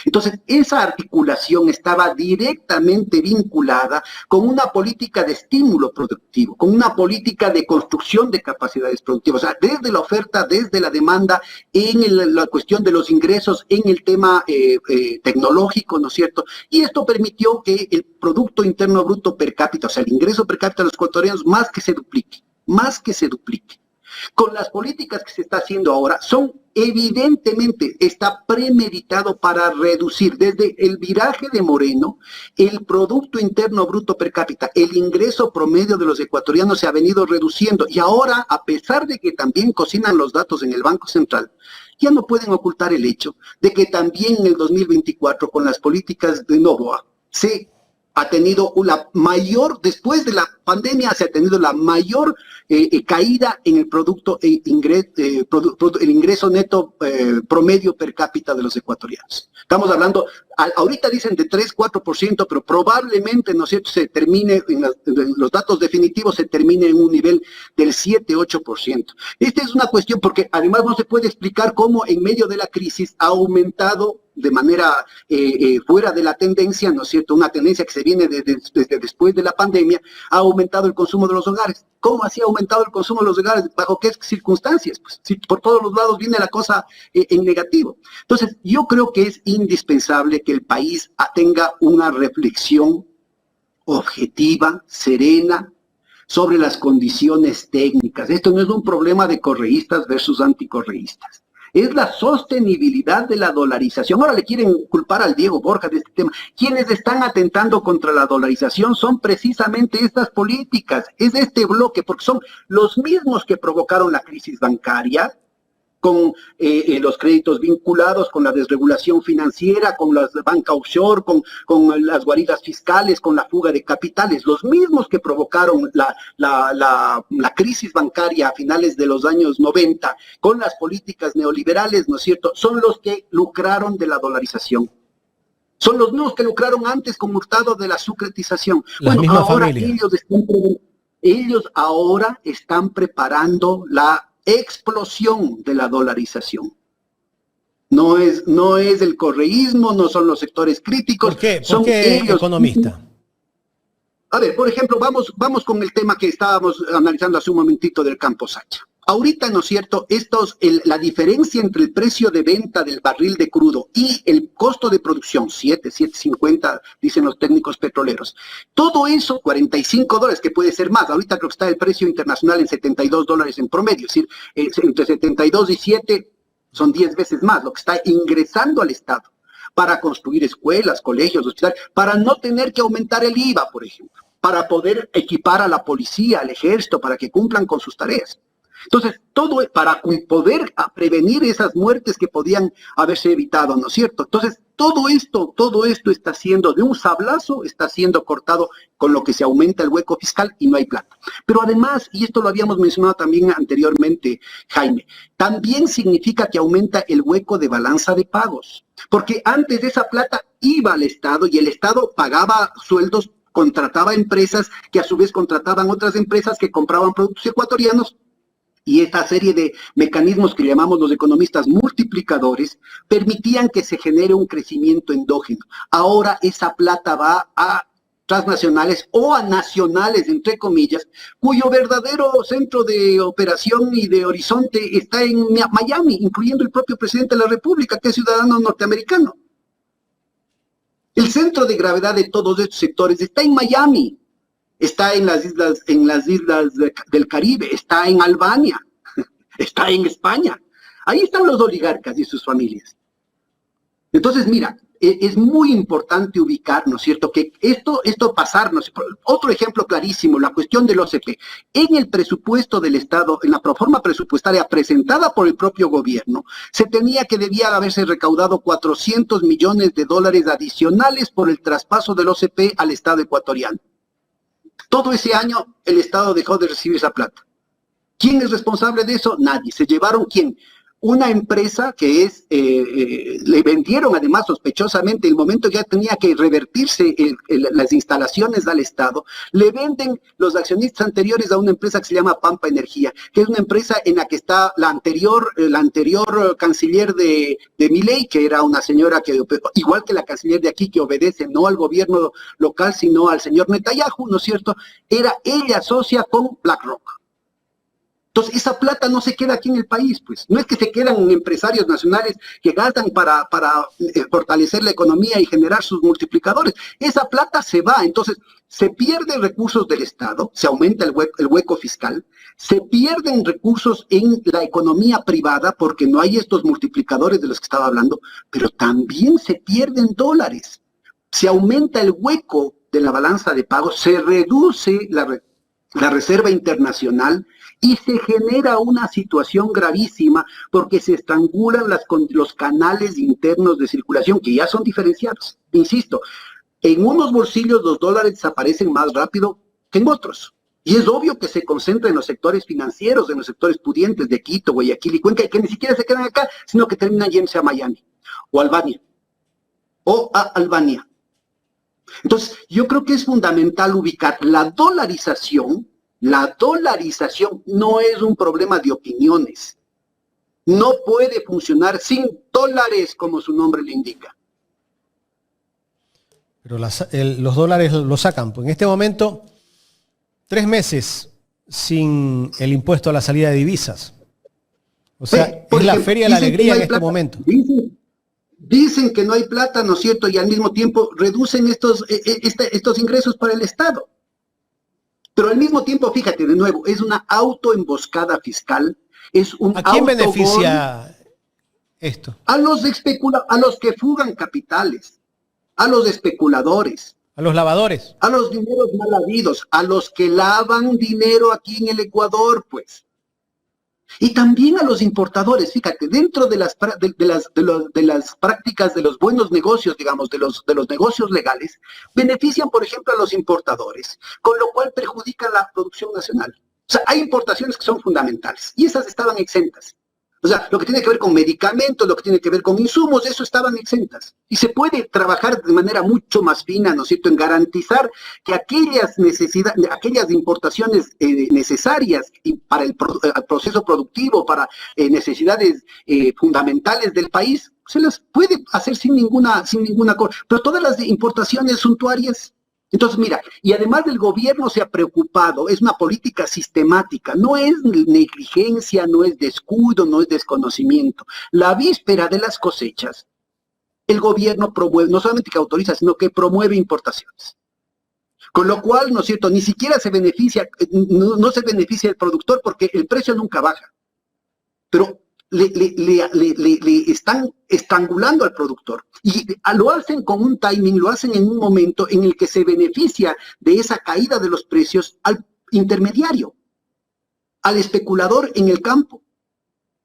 Entonces, esa articulación estaba directamente vinculada con una política de estímulo productivo, con una política de construcción de capacidades productivas, o sea, desde la oferta, desde la demanda, en la cuestión de los ingresos, en el tema tecnológico, ¿no es cierto? Y esto permitió que el Producto Interno Bruto per cápita, o sea, el ingreso per cápita de los ecuatorianos, más que se duplique. Con las políticas que se está haciendo ahora, evidentemente está premeditado para reducir desde el viraje de Moreno el Producto Interno Bruto per cápita. El ingreso promedio de los ecuatorianos se ha venido reduciendo, y ahora, a pesar de que también cocinan los datos en el Banco Central, ya no pueden ocultar el hecho de que también en el 2024, con las políticas de Noboa, se ha tenido la mayor, después de la pandemia, se ha tenido la mayor caída en el el ingreso neto promedio per cápita de los ecuatorianos. Estamos hablando, ahorita dicen de 3-4%, pero probablemente, ¿no es cierto?, se termine, en los datos definitivos, se termine en un nivel del 7-8%. Esta es una cuestión porque además no se puede explicar cómo en medio de la crisis ha aumentado de manera fuera de la tendencia, ¿no es cierto?, una tendencia que se viene desde después de la pandemia, ha aumentado el consumo de los hogares. ¿Cómo así ha aumentado el consumo de los hogares? ¿Bajo qué circunstancias? Pues si por todos los lados viene la cosa en negativo. Entonces, yo creo que es indispensable que el país tenga una reflexión objetiva, serena, sobre las condiciones técnicas. Esto no es un problema de correístas versus anticorreístas. Es la sostenibilidad de la dolarización. Ahora le quieren culpar al Diego Borja de este tema. Quienes están atentando contra la dolarización son precisamente estas políticas, es este bloque, porque son los mismos que provocaron la crisis bancaria, con los créditos vinculados, con la desregulación financiera, con la banca offshore, con las guaridas fiscales, con la fuga de capitales, los mismos que provocaron la crisis bancaria a finales de los años 90, con las políticas neoliberales, ¿no es cierto?, son los que lucraron de la dolarización. Son los mismos que lucraron antes con Hurtado de la sucretización. La misma ahora familia. ellos ahora están preparando la explosión de la dolarización. No es el correísmo, no son los sectores críticos. ¿Por qué? ¿Por son qué ellos. economista? A ver, por ejemplo, vamos con el tema que estábamos analizando hace un momentito del Campo Sacha. Ahorita, ¿no es cierto? La diferencia entre el precio de venta del barril de crudo y el costo de producción, 7.50, dicen los técnicos petroleros. Todo eso, $45, que puede ser más. Ahorita creo que está el precio internacional en $72 en promedio. Es decir, entre 72 y 7 son 10 veces más lo que está ingresando al Estado para construir escuelas, colegios, hospitales, para no tener que aumentar el IVA, por ejemplo, para poder equipar a la policía, al ejército, para que cumplan con sus tareas. Entonces, todo para poder prevenir esas muertes que podían haberse evitado, ¿no es cierto? Entonces, todo esto está siendo de un sablazo, está siendo cortado con lo que se aumenta el hueco fiscal y no hay plata. Pero además, y esto lo habíamos mencionado también anteriormente, Jaime, también significa que aumenta el hueco de balanza de pagos, porque antes esa plata iba al Estado y el Estado pagaba sueldos, contrataba empresas que a su vez contrataban otras empresas que compraban productos ecuatorianos. Y esta serie de mecanismos que llamamos los economistas multiplicadores permitían que se genere un crecimiento endógeno. Ahora esa plata va a transnacionales o a nacionales, entre comillas, cuyo verdadero centro de operación y de horizonte está en Miami, incluyendo el propio presidente de la República, que es ciudadano norteamericano. El centro de gravedad de todos estos sectores está en Miami. Está en las islas del Caribe, está en Albania, está en España. Ahí están los oligarcas y sus familias. Entonces, mira, es muy importante ubicar, ¿no es cierto?, que esto pasarnos. Otro ejemplo clarísimo, la cuestión del OCP. En el presupuesto del Estado, en la proforma presupuestaria presentada por el propio gobierno, debía haberse recaudado $400 millones adicionales por el traspaso del OCP al Estado ecuatoriano. Todo ese año el Estado dejó de recibir esa plata. ¿Quién es responsable de eso? Nadie. ¿Se llevaron quién? Una empresa que le vendieron además sospechosamente, el momento que ya tenía que revertirse las instalaciones al Estado, le venden los accionistas anteriores a una empresa que se llama Pampa Energía, que es una empresa en la que está la anterior canciller de Milei, que era una señora que, igual que la canciller de aquí, que obedece no al gobierno local, sino al señor Netanyahu, ¿no es cierto? Era ella socia con BlackRock. Entonces, esa plata no se queda aquí en el país, pues. No es que se quedan empresarios nacionales que gastan para fortalecer la economía y generar sus multiplicadores. Esa plata se va. Entonces, se pierden recursos del Estado, se aumenta el hueco fiscal, se pierden recursos en la economía privada porque no hay estos multiplicadores de los que estaba hablando, pero también se pierden dólares. Se aumenta el hueco de la balanza de pagos, se reduce la reserva internacional, y se genera una situación gravísima porque se estrangulan los canales internos de circulación que ya son diferenciados. Insisto, en unos bolsillos los dólares desaparecen más rápido que en otros. Y es obvio que se concentra en los sectores financieros, en los sectores pudientes de Quito, Guayaquil y Cuenca, y que ni siquiera se quedan acá, sino que terminan yéndose a Miami o Albania o a Albania. Entonces, yo creo que es fundamental ubicar la dolarización. La dolarización no es un problema de opiniones. No puede funcionar sin dólares, como su nombre le indica. Pero los dólares los sacan. Pues en este momento, 3 meses sin el impuesto a la salida de divisas. O sea, es la feria de la alegría en este momento. Dicen que no hay plata, ¿no es cierto? Y al mismo tiempo reducen estos ingresos para el Estado. Pero al mismo tiempo, fíjate, de nuevo, es una autoemboscada fiscal, es un ¿A quién beneficia esto? A los que fugan capitales, a los especuladores. ¿A los lavadores? A los dineros mal habidos, a los que lavan dinero aquí en el Ecuador, pues. Y también a los importadores, fíjate, dentro de las prácticas de los buenos negocios, digamos, de los negocios legales, benefician, por ejemplo, a los importadores, con lo cual perjudican la producción nacional. O sea, hay importaciones que son fundamentales y esas estaban exentas. O sea, lo que tiene que ver con medicamentos, lo que tiene que ver con insumos, eso estaban exentas. Y se puede trabajar de manera mucho más fina, ¿no es cierto?, en garantizar que aquellas necesidades, aquellas importaciones necesarias para el proceso productivo, para necesidades fundamentales del país, se las puede hacer sin ninguna cosa. Pero todas las importaciones suntuarias. Entonces, mira, y además el gobierno se ha preocupado, es una política sistemática, no es negligencia, no es descuido, no es desconocimiento. La víspera de las cosechas, el gobierno promueve, no solamente que autoriza, sino que promueve importaciones. Con lo cual, ¿no es cierto?, ni siquiera se beneficia, no se beneficia el productor porque el precio nunca baja. Pero le están estrangulando al productor y lo hacen con un timing, lo hacen en un momento en el que se beneficia de esa caída de los precios al intermediario, al especulador en el campo,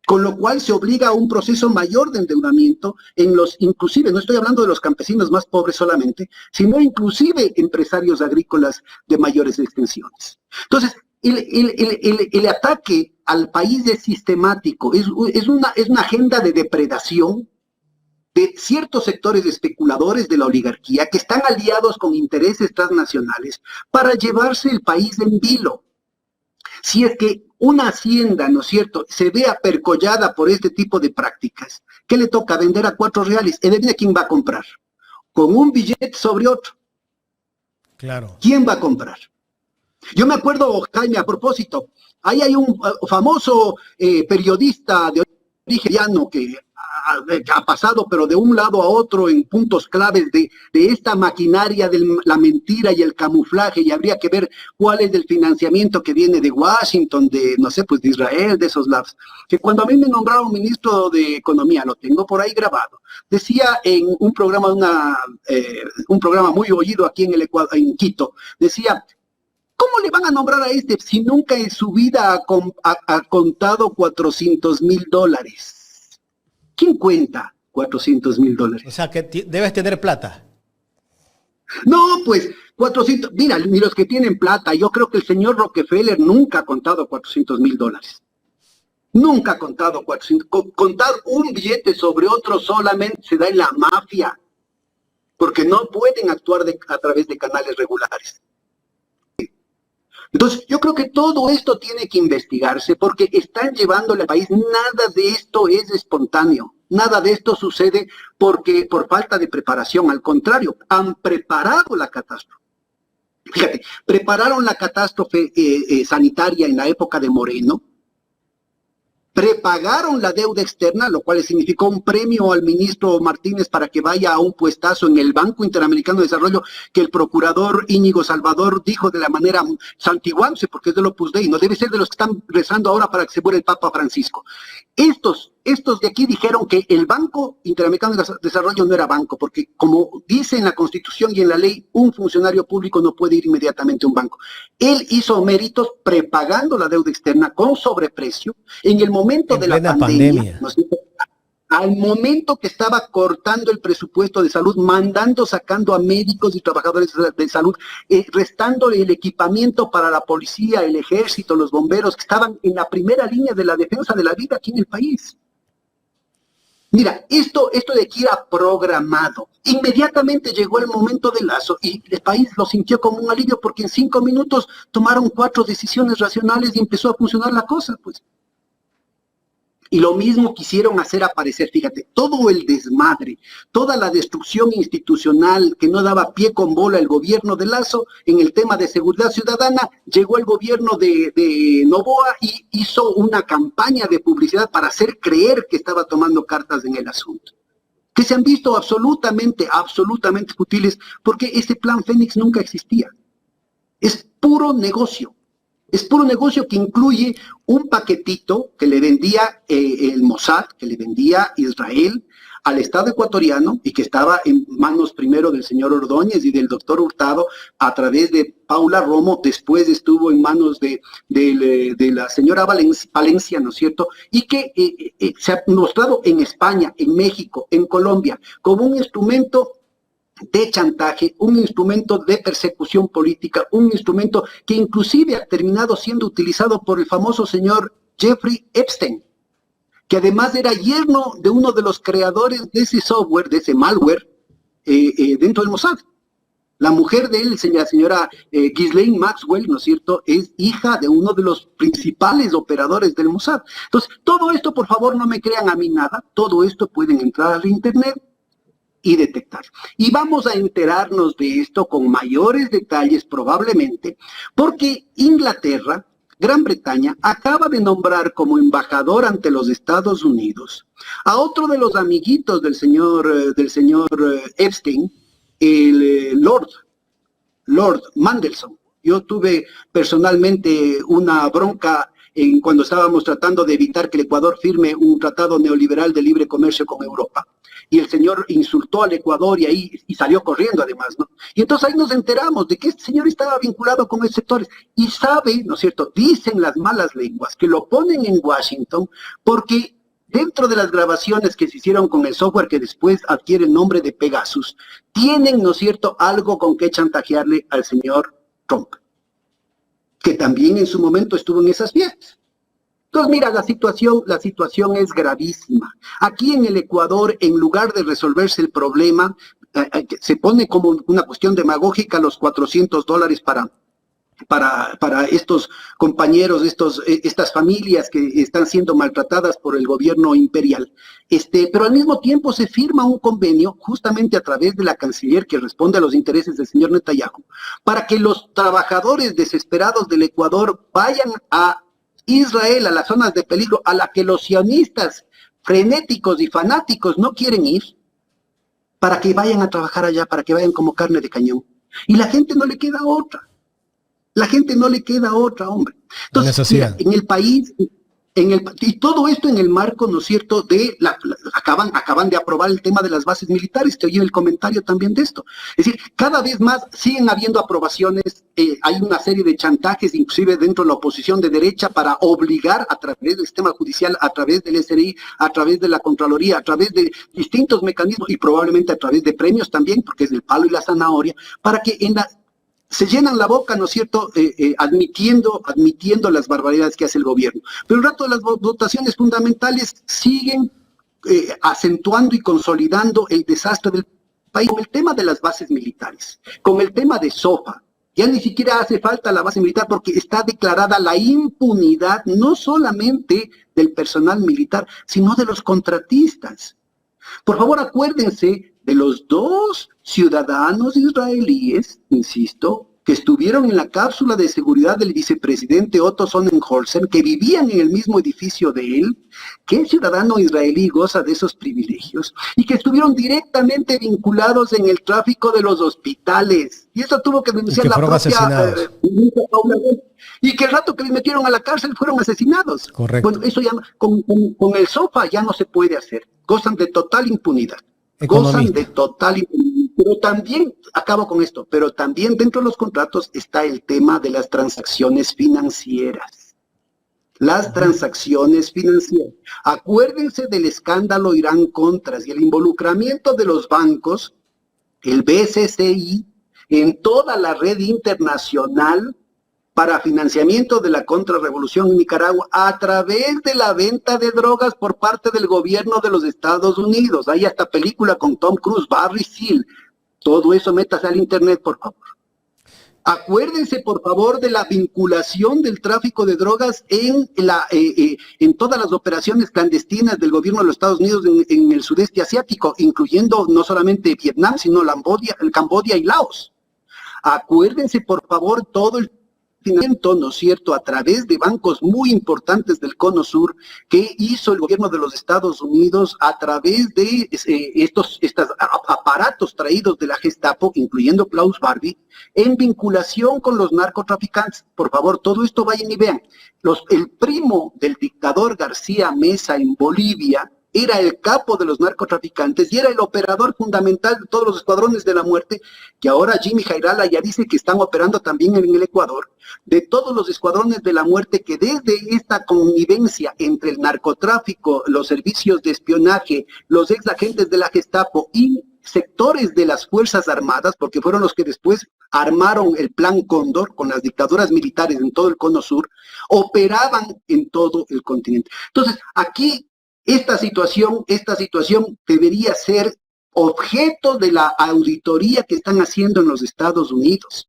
con lo cual se obliga a un proceso mayor de endeudamiento en los, inclusive, no estoy hablando de los campesinos más pobres solamente, sino inclusive empresarios agrícolas de mayores extensiones. Entonces, el ataque al país es sistemático, es una agenda de depredación de ciertos sectores especuladores de la oligarquía que están aliados con intereses transnacionales para llevarse el país en vilo. Si es que una hacienda, ¿no es cierto?, se ve apercollada por este tipo de prácticas, ¿qué le toca? Vender a 4 reales. ¿Adivina quién va a comprar? Con un billete sobre otro. Claro. ¿Quién va a comprar? Yo me acuerdo, Jaime, a propósito, ahí hay un famoso periodista de origen llano que ha pasado, pero de un lado a otro en puntos claves de esta maquinaria de la mentira y el camuflaje, y habría que ver cuál es el financiamiento que viene de Washington, de, no sé, pues de Israel, de esos lados. Que cuando a mí me nombraron ministro de Economía, lo tengo por ahí grabado, decía en un programa, un programa muy oído aquí en en Quito, decía: ¿cómo le van a nombrar a este si nunca en su vida ha contado $400,000? ¿Quién cuenta $400,000? O sea, que debes tener plata. No, pues 400, mira, ni los que tienen plata. Yo creo que el señor Rockefeller nunca ha contado $400,000. Nunca ha contado 400. Contar un billete sobre otro solamente se da en la mafia, porque no pueden actuar a través de canales regulares. Entonces, yo creo que todo esto tiene que investigarse porque están llevándole al país. Nada de esto es espontáneo, nada de esto sucede por falta de preparación. Al contrario, han preparado la catástrofe. Fíjate, prepararon la catástrofe sanitaria en la época de Moreno, prepagaron la deuda externa, lo cual significó un premio al ministro Martínez para que vaya a un puestazo en el Banco Interamericano de Desarrollo, que el procurador Íñigo Salvador dijo de la manera santiguándose, porque es del Opus Dei, no debe ser de los que están rezando ahora para que se muera el Papa Francisco. Estos de aquí dijeron que el Banco Interamericano de Desarrollo no era banco, porque como dice en la Constitución y en la ley, un funcionario público no puede ir inmediatamente a un banco. Él hizo méritos prepagando la deuda externa con sobreprecio en el momento de la pandemia. ¿No es cierto? Al momento que estaba cortando el presupuesto de salud, sacando a médicos y trabajadores de salud, restándole el equipamiento para la policía, el ejército, los bomberos, que estaban en la primera línea de la defensa de la vida aquí en el país. Mira, esto de aquí era programado. Inmediatamente llegó el momento de Lazo y el país lo sintió como un alivio porque en 5 minutos tomaron 4 decisiones racionales y empezó a funcionar la cosa, pues. Y lo mismo quisieron hacer aparecer, fíjate, todo el desmadre, toda la destrucción institucional que no daba pie con bola el gobierno de Lazo en el tema de seguridad ciudadana. Llegó el gobierno de Noboa y hizo una campaña de publicidad para hacer creer que estaba tomando cartas en el asunto, que se han visto absolutamente futiles, porque ese plan Fénix nunca existía. Es puro negocio. Es puro negocio que incluye un paquetito que le vendía el Mossad, que le vendía Israel al Estado ecuatoriano y que estaba en manos primero del señor Ordóñez y del doctor Hurtado a través de Paula Romo, después estuvo en manos de la señora Valencia, ¿no es cierto? Y que se ha mostrado en España, en México, en Colombia, como un instrumento de chantaje, un instrumento de persecución política, un instrumento que inclusive ha terminado siendo utilizado por el famoso señor Jeffrey Epstein, que además era yerno de uno de los creadores de ese software, de ese malware, dentro del Mossad. La mujer de él, la señora Ghislaine Maxwell, ¿no es cierto?, es hija de uno de los principales operadores del Mossad. Entonces, todo esto, por favor, no me crean a mí nada, todo esto pueden entrar al internet y detectar. Y vamos a enterarnos de esto con mayores detalles probablemente, porque Inglaterra, Gran Bretaña, acaba de nombrar como embajador ante los Estados Unidos a otro de los amiguitos del señor Epstein, el Lord Mandelson. Yo tuve personalmente una bronca cuando estábamos tratando de evitar que el Ecuador firme un tratado neoliberal de libre comercio con Europa. Y el señor insultó al Ecuador y salió corriendo además, ¿no? Y entonces ahí nos enteramos de que este señor estaba vinculado con esos sectores. Y sabe, ¿no es cierto?, dicen las malas lenguas que lo ponen en Washington porque dentro de las grabaciones que se hicieron con el software que después adquiere el nombre de Pegasus, tienen, ¿no es cierto?, algo con que chantajearle al señor Trump, que también en su momento estuvo en esas fiestas. Entonces, mira, la situación es gravísima. Aquí en el Ecuador, en lugar de resolverse el problema, se pone como una cuestión demagógica los $400 para estos compañeros, estas familias que están siendo maltratadas por el gobierno imperial. Pero al mismo tiempo se firma un convenio, justamente a través de la canciller que responde a los intereses del señor Netanyahu, para que los trabajadores desesperados del Ecuador vayan a Israel, a las zonas de peligro, a la que los sionistas frenéticos y fanáticos no quieren ir, para que vayan a trabajar allá, para que vayan como carne de cañón. Y la gente no le queda otra. La gente no le queda otra, hombre. Entonces, mira, en el país, y todo esto en el marco, ¿no es cierto?, de acaban de aprobar el tema de las bases militares, te oí en el comentario también de esto. Es decir, cada vez más siguen habiendo aprobaciones, hay una serie de chantajes, inclusive dentro de la oposición de derecha, para obligar a través del sistema judicial, a través del SRI, a través de la Contraloría, a través de distintos mecanismos y probablemente a través de premios también, porque es el palo y la zanahoria, para que se llenan la boca, ¿no es cierto?, admitiendo las barbaridades que hace el gobierno. Pero el rato de las votaciones fundamentales siguen acentuando y consolidando el desastre del país con el tema de las bases militares, con el tema de SOFA. Ya ni siquiera hace falta la base militar porque está declarada la impunidad no solamente del personal militar, sino de los contratistas. Por favor, acuérdense de los 2 ciudadanos israelíes, insisto, que estuvieron en la cápsula de seguridad del vicepresidente Otto Sonnenholzer, que vivían en el mismo edificio de él. ¿Qué ciudadano israelí goza de esos privilegios? Y que estuvieron directamente vinculados en el tráfico de los hospitales. Y eso tuvo que denunciar la propia Paula. Y que el rato que les metieron a la cárcel fueron asesinados. Correcto. Bueno, eso ya con el SOFA ya no se puede hacer. Gozan de total impunidad. Gozan de total impunidad. Pero también, acabo con esto, pero también dentro de los contratos está el tema de las transacciones financieras. Las transacciones financieras. Acuérdense del escándalo Irán-Contras y el involucramiento de los bancos, el BCCI, en toda la red internacional para financiamiento de la contrarrevolución en Nicaragua a través de la venta de drogas por parte del gobierno de los Estados Unidos. Hay hasta película con Tom Cruise, Barry Seal. Todo eso métase al internet, por favor. Acuérdense, por favor, de la vinculación del tráfico de drogas en todas las operaciones clandestinas del gobierno de los Estados Unidos en el sudeste asiático, incluyendo no solamente Vietnam, sino Camboya y Laos. Acuérdense, por favor, todo el financiamiento, ¿no es cierto?, a través de bancos muy importantes del Cono Sur que hizo el gobierno de los Estados Unidos a través de estos aparatos traídos de la Gestapo, incluyendo Klaus Barbie, en vinculación con los narcotraficantes. Por favor, todo esto vayan y vean. El primo del dictador García Mesa en Bolivia era el capo de los narcotraficantes y era el operador fundamental de todos los escuadrones de la muerte, que ahora Jimmy Jairala ya dice que están operando también en el Ecuador, de todos los escuadrones de la muerte que desde esta connivencia entre el narcotráfico, los servicios de espionaje, los ex agentes de la Gestapo y sectores de las Fuerzas Armadas, porque fueron los que después armaron el Plan Cóndor con las dictaduras militares en todo el Cono Sur, operaban en todo el continente. Entonces, aquí Esta situación debería ser objeto de la auditoría que están haciendo en los Estados Unidos.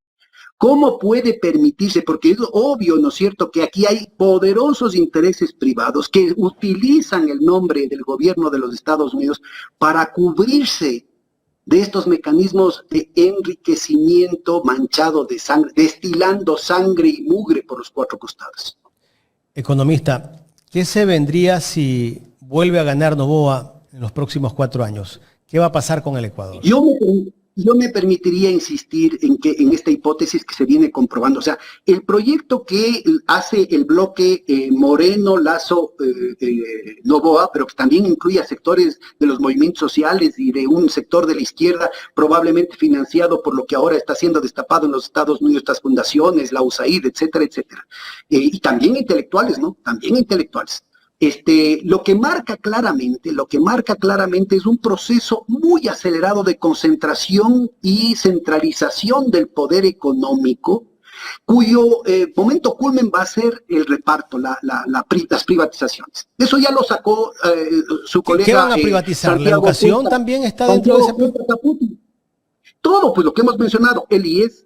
¿Cómo puede permitirse? Porque es obvio, ¿no es cierto?, que aquí hay poderosos intereses privados que utilizan el nombre del gobierno de los Estados Unidos para cubrirse de estos mecanismos de enriquecimiento manchado de sangre, destilando sangre y mugre por los cuatro costados. Economista, ¿qué se vendría si vuelve a ganar Noboa en los próximos 4 años? ¿Qué va a pasar con el Ecuador? Yo me permitiría insistir en esta hipótesis que se viene comprobando. O sea, el proyecto que hace el bloque Moreno, Lasso, Noboa, pero que también incluye a sectores de los movimientos sociales y de un sector de la izquierda, probablemente financiado por lo que ahora está siendo destapado en los Estados Unidos, estas fundaciones, la USAID, etcétera, etcétera. Y también intelectuales, ¿no? También intelectuales. Lo que marca claramente es un proceso muy acelerado de concentración y centralización del poder económico, cuyo momento culmen va a ser el reparto, las privatizaciones. Eso ya lo sacó su colega. ¿Qué van a privatizar? ¿La educación también está dentro de ese plan? Todo, pues lo que hemos mencionado, el IES,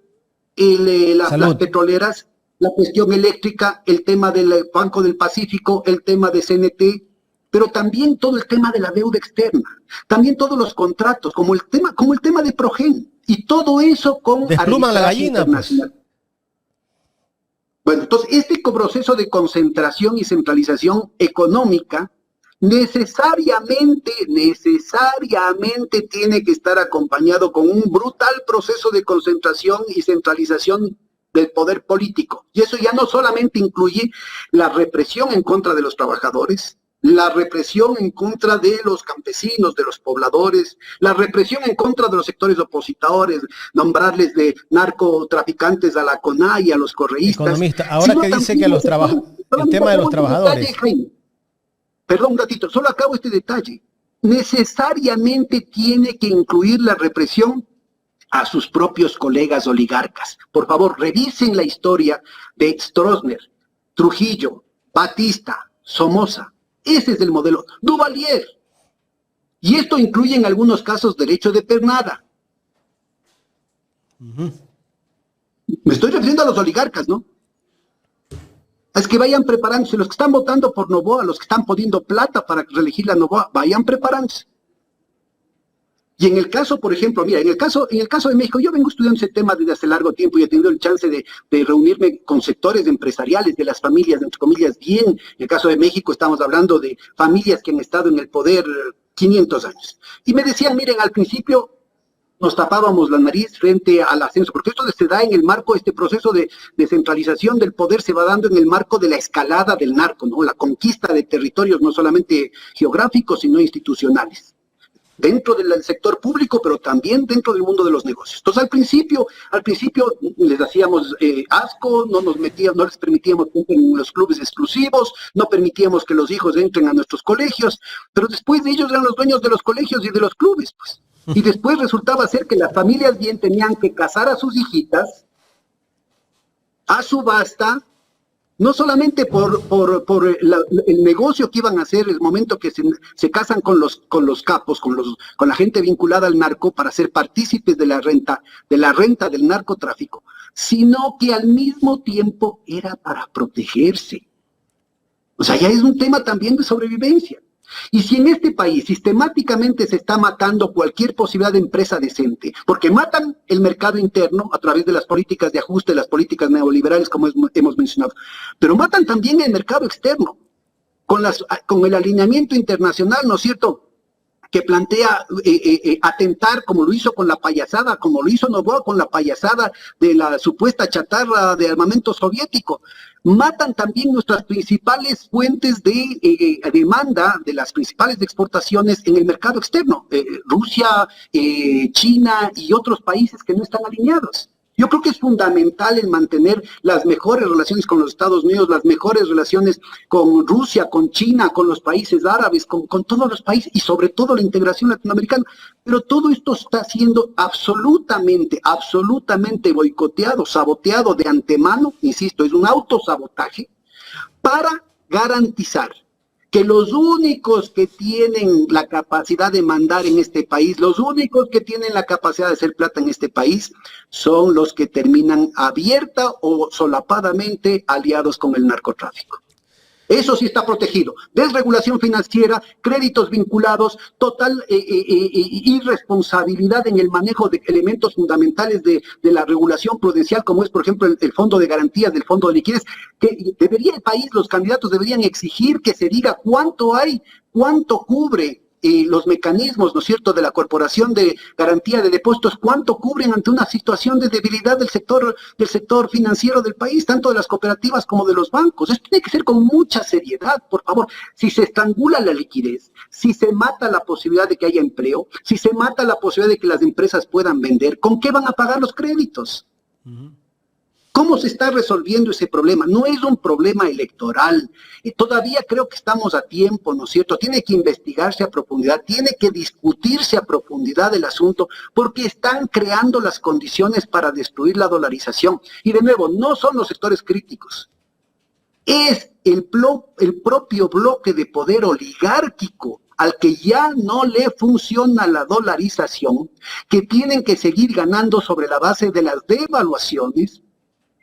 las petroleras, la cuestión eléctrica, el tema del Banco del Pacífico, el tema de CNT, pero también todo el tema de la deuda externa, también todos los contratos, como el tema de Progen, y todo eso con despluman la gallina, pues. Bueno, entonces este proceso de concentración y centralización económica necesariamente tiene que estar acompañado con un brutal proceso de concentración y centralización del poder político. Y eso ya no solamente incluye la represión en contra de los trabajadores, la represión en contra de los campesinos, de los pobladores, la represión en contra de los sectores opositores, nombrarles de narcotraficantes a la CONAI y a los correístas. Economista, ahora que dice que a los trabajadores, el tema de los trabajadores. Perdón un ratito, solo acabo este detalle. Necesariamente tiene que incluir la represión a sus propios colegas oligarcas. Por favor, revisen la historia de Stroessner, Trujillo, Batista, Somoza. Ese es el modelo. Duvalier. Y esto incluye en algunos casos derecho de pernada. Me estoy refiriendo a los oligarcas, ¿no? Es que vayan preparándose. Los que están votando por Noboa, los que están poniendo plata para reelegir la Noboa, vayan preparándose. Y en el caso, por ejemplo, mira, en el caso de México, yo vengo estudiando ese tema desde hace largo tiempo y he tenido el chance de reunirme con sectores empresariales de las familias, entre comillas, bien. En el caso de México estamos hablando de familias que han estado en el poder 500 años. Y me decían, miren, al principio nos tapábamos la nariz frente al ascenso, porque esto se da en el marco, este proceso de centralización del poder se va dando en el marco de la escalada del narco, ¿no? La conquista de territorios no solamente geográficos, sino institucionales, dentro del sector público, pero también dentro del mundo de los negocios. Entonces, al principio les hacíamos asco, no les permitíamos que entren en los clubes exclusivos, no permitíamos que los hijos entren a nuestros colegios, pero después ellos eran los dueños de los colegios y de los clubes, pues. Y después resultaba ser que las familias bien tenían que casar a sus hijitas a subasta, no solamente por el negocio que iban a hacer el momento que se casan con los capos, con la gente vinculada al narco para ser partícipes de la renta del narcotráfico, sino que al mismo tiempo era para protegerse. O sea, ya es un tema también de sobrevivencia. Y si en este país sistemáticamente se está matando cualquier posibilidad de empresa decente, porque matan el mercado interno a través de las políticas de ajuste, las políticas neoliberales, como hemos mencionado, pero matan también el mercado externo, con el alineamiento internacional, ¿no es cierto?, que plantea atentar, como lo hizo con la payasada, como lo hizo Noboa con la payasada de la supuesta chatarra de armamento soviético. Matan también nuestras principales fuentes de demanda, de las principales exportaciones en el mercado externo, Rusia, China y otros países que no están alineados. Yo creo que es fundamental el mantener las mejores relaciones con los Estados Unidos, las mejores relaciones con Rusia, con China, con los países árabes, con todos los países y sobre todo la integración latinoamericana. Pero todo esto está siendo absolutamente boicoteado, saboteado de antemano, insisto, es un autosabotaje para garantizar que los únicos que tienen la capacidad de mandar en este país, los únicos que tienen la capacidad de hacer plata en este país, son los que terminan abierta o solapadamente aliados con el narcotráfico. Eso sí está protegido. Desregulación financiera, créditos vinculados, total irresponsabilidad en el manejo de elementos fundamentales de la regulación prudencial, como es, por ejemplo, el fondo de garantías del fondo de liquidez, que debería el país, los candidatos deberían exigir que se diga cuánto hay, cuánto cubre los mecanismos, ¿no es cierto?, de la Corporación de Garantía de Depósitos, cuánto cubren ante una situación de debilidad del sector financiero del país, tanto de las cooperativas como de los bancos. Esto tiene que ser con mucha seriedad, por favor. Si se estrangula la liquidez, si se mata la posibilidad de que haya empleo, si se mata la posibilidad de que las empresas puedan vender, ¿con qué van a pagar los créditos? ¿Cómo se está resolviendo ese problema? No es un problema electoral. Y todavía creo que estamos a tiempo, ¿no es cierto? Tiene que investigarse a profundidad, tiene que discutirse a profundidad el asunto, porque están creando las condiciones para destruir la dolarización. Y de nuevo, no son los sectores críticos. Es el propio bloque de poder oligárquico al que ya no le funciona la dolarización, que tienen que seguir ganando sobre la base de las devaluaciones,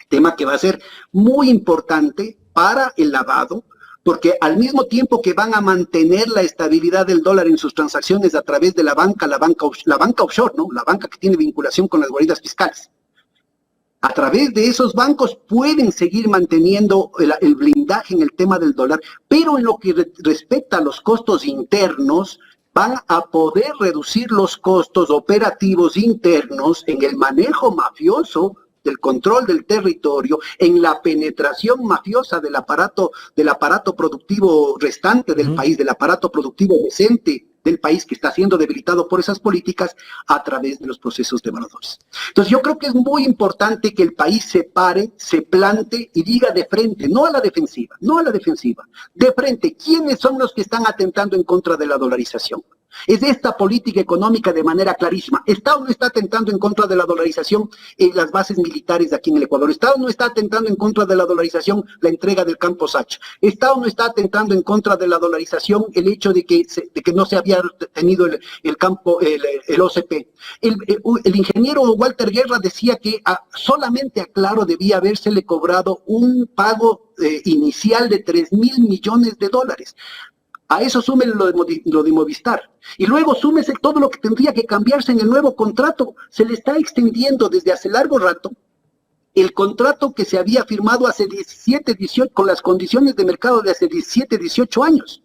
tema que va a ser muy importante para el lavado, porque al mismo tiempo que van a mantener la estabilidad del dólar en sus transacciones a través de la banca offshore, ¿no? La banca que tiene vinculación con las guaridas fiscales. A través de esos bancos pueden seguir manteniendo el blindaje en el tema del dólar, pero en lo que respecta a los costos internos, van a poder reducir los costos operativos internos en el manejo mafioso del control del territorio, en la penetración mafiosa del aparato productivo restante del país, del aparato productivo decente del país que está siendo debilitado por esas políticas a través de los procesos devaluadores. Entonces yo creo que es muy importante que el país se pare, se plante y diga de frente, no a la defensiva, de frente, ¿quiénes son los que están atentando en contra de la dolarización? Es esta política económica de manera clarísima. ¿Está o no está atentando en contra de la dolarización en las bases militares de aquí en el Ecuador? ¿Está o no está atentando en contra de la dolarización la entrega del campo Sacha? ¿Está o no está atentando en contra de la dolarización el hecho de que no se había tenido el campo, el OCP? El ingeniero Walter Guerra decía que solamente a Claro debía habérsele cobrado un pago inicial de 3.000 millones de dólares. A eso súmele lo de Movistar. Y luego súmese todo lo que tendría que cambiarse en el nuevo contrato. Se le está extendiendo desde hace largo rato el contrato que se había firmado hace 17, 18, con las condiciones de mercado de hace 17, 18 años.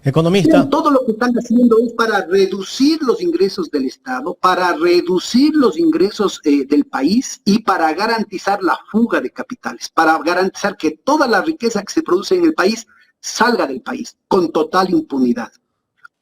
Economista. Todo lo que están haciendo es para reducir los ingresos del Estado, para reducir los ingresos del país y para garantizar la fuga de capitales, para garantizar que toda la riqueza que se produce en el país salga del país con total impunidad.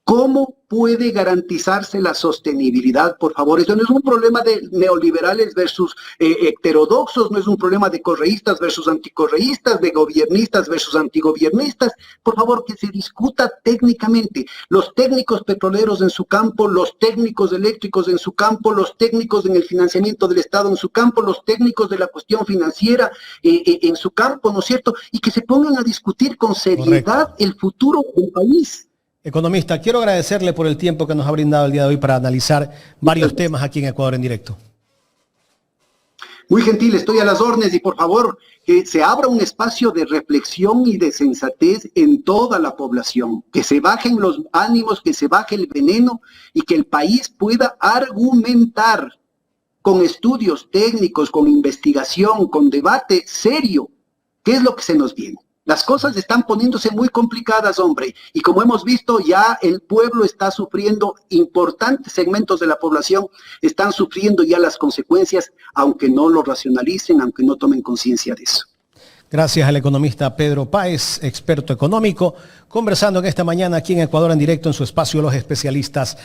¿Cómo puede garantizarse la sostenibilidad, por favor? Esto no es un problema de neoliberales versus heterodoxos, no es un problema de correístas versus anticorreístas, de gobiernistas versus antigobiernistas. Por favor, que se discuta técnicamente. Los técnicos petroleros en su campo, los técnicos eléctricos en su campo, los técnicos en el financiamiento del Estado en su campo, los técnicos de la cuestión financiera en su campo, ¿no es cierto? Y que se pongan a discutir con seriedad Correcto. el futuro del país. Economista, quiero agradecerle por el tiempo que nos ha brindado el día de hoy para analizar varios temas aquí en Ecuador en Directo. Muy gentil, estoy a las órdenes y por favor que se abra un espacio de reflexión y de sensatez en toda la población, que se bajen los ánimos, que se baje el veneno y que el país pueda argumentar con estudios técnicos, con investigación, con debate serio, qué es lo que se nos viene. Las cosas están poniéndose muy complicadas, hombre, y como hemos visto, ya el pueblo está sufriendo, importantes segmentos de la población están sufriendo ya las consecuencias, aunque no lo racionalicen, aunque no tomen conciencia de eso. Gracias al economista Pedro Páez, experto económico, conversando en esta mañana aquí en Ecuador en Directo en su espacio Los Especialistas.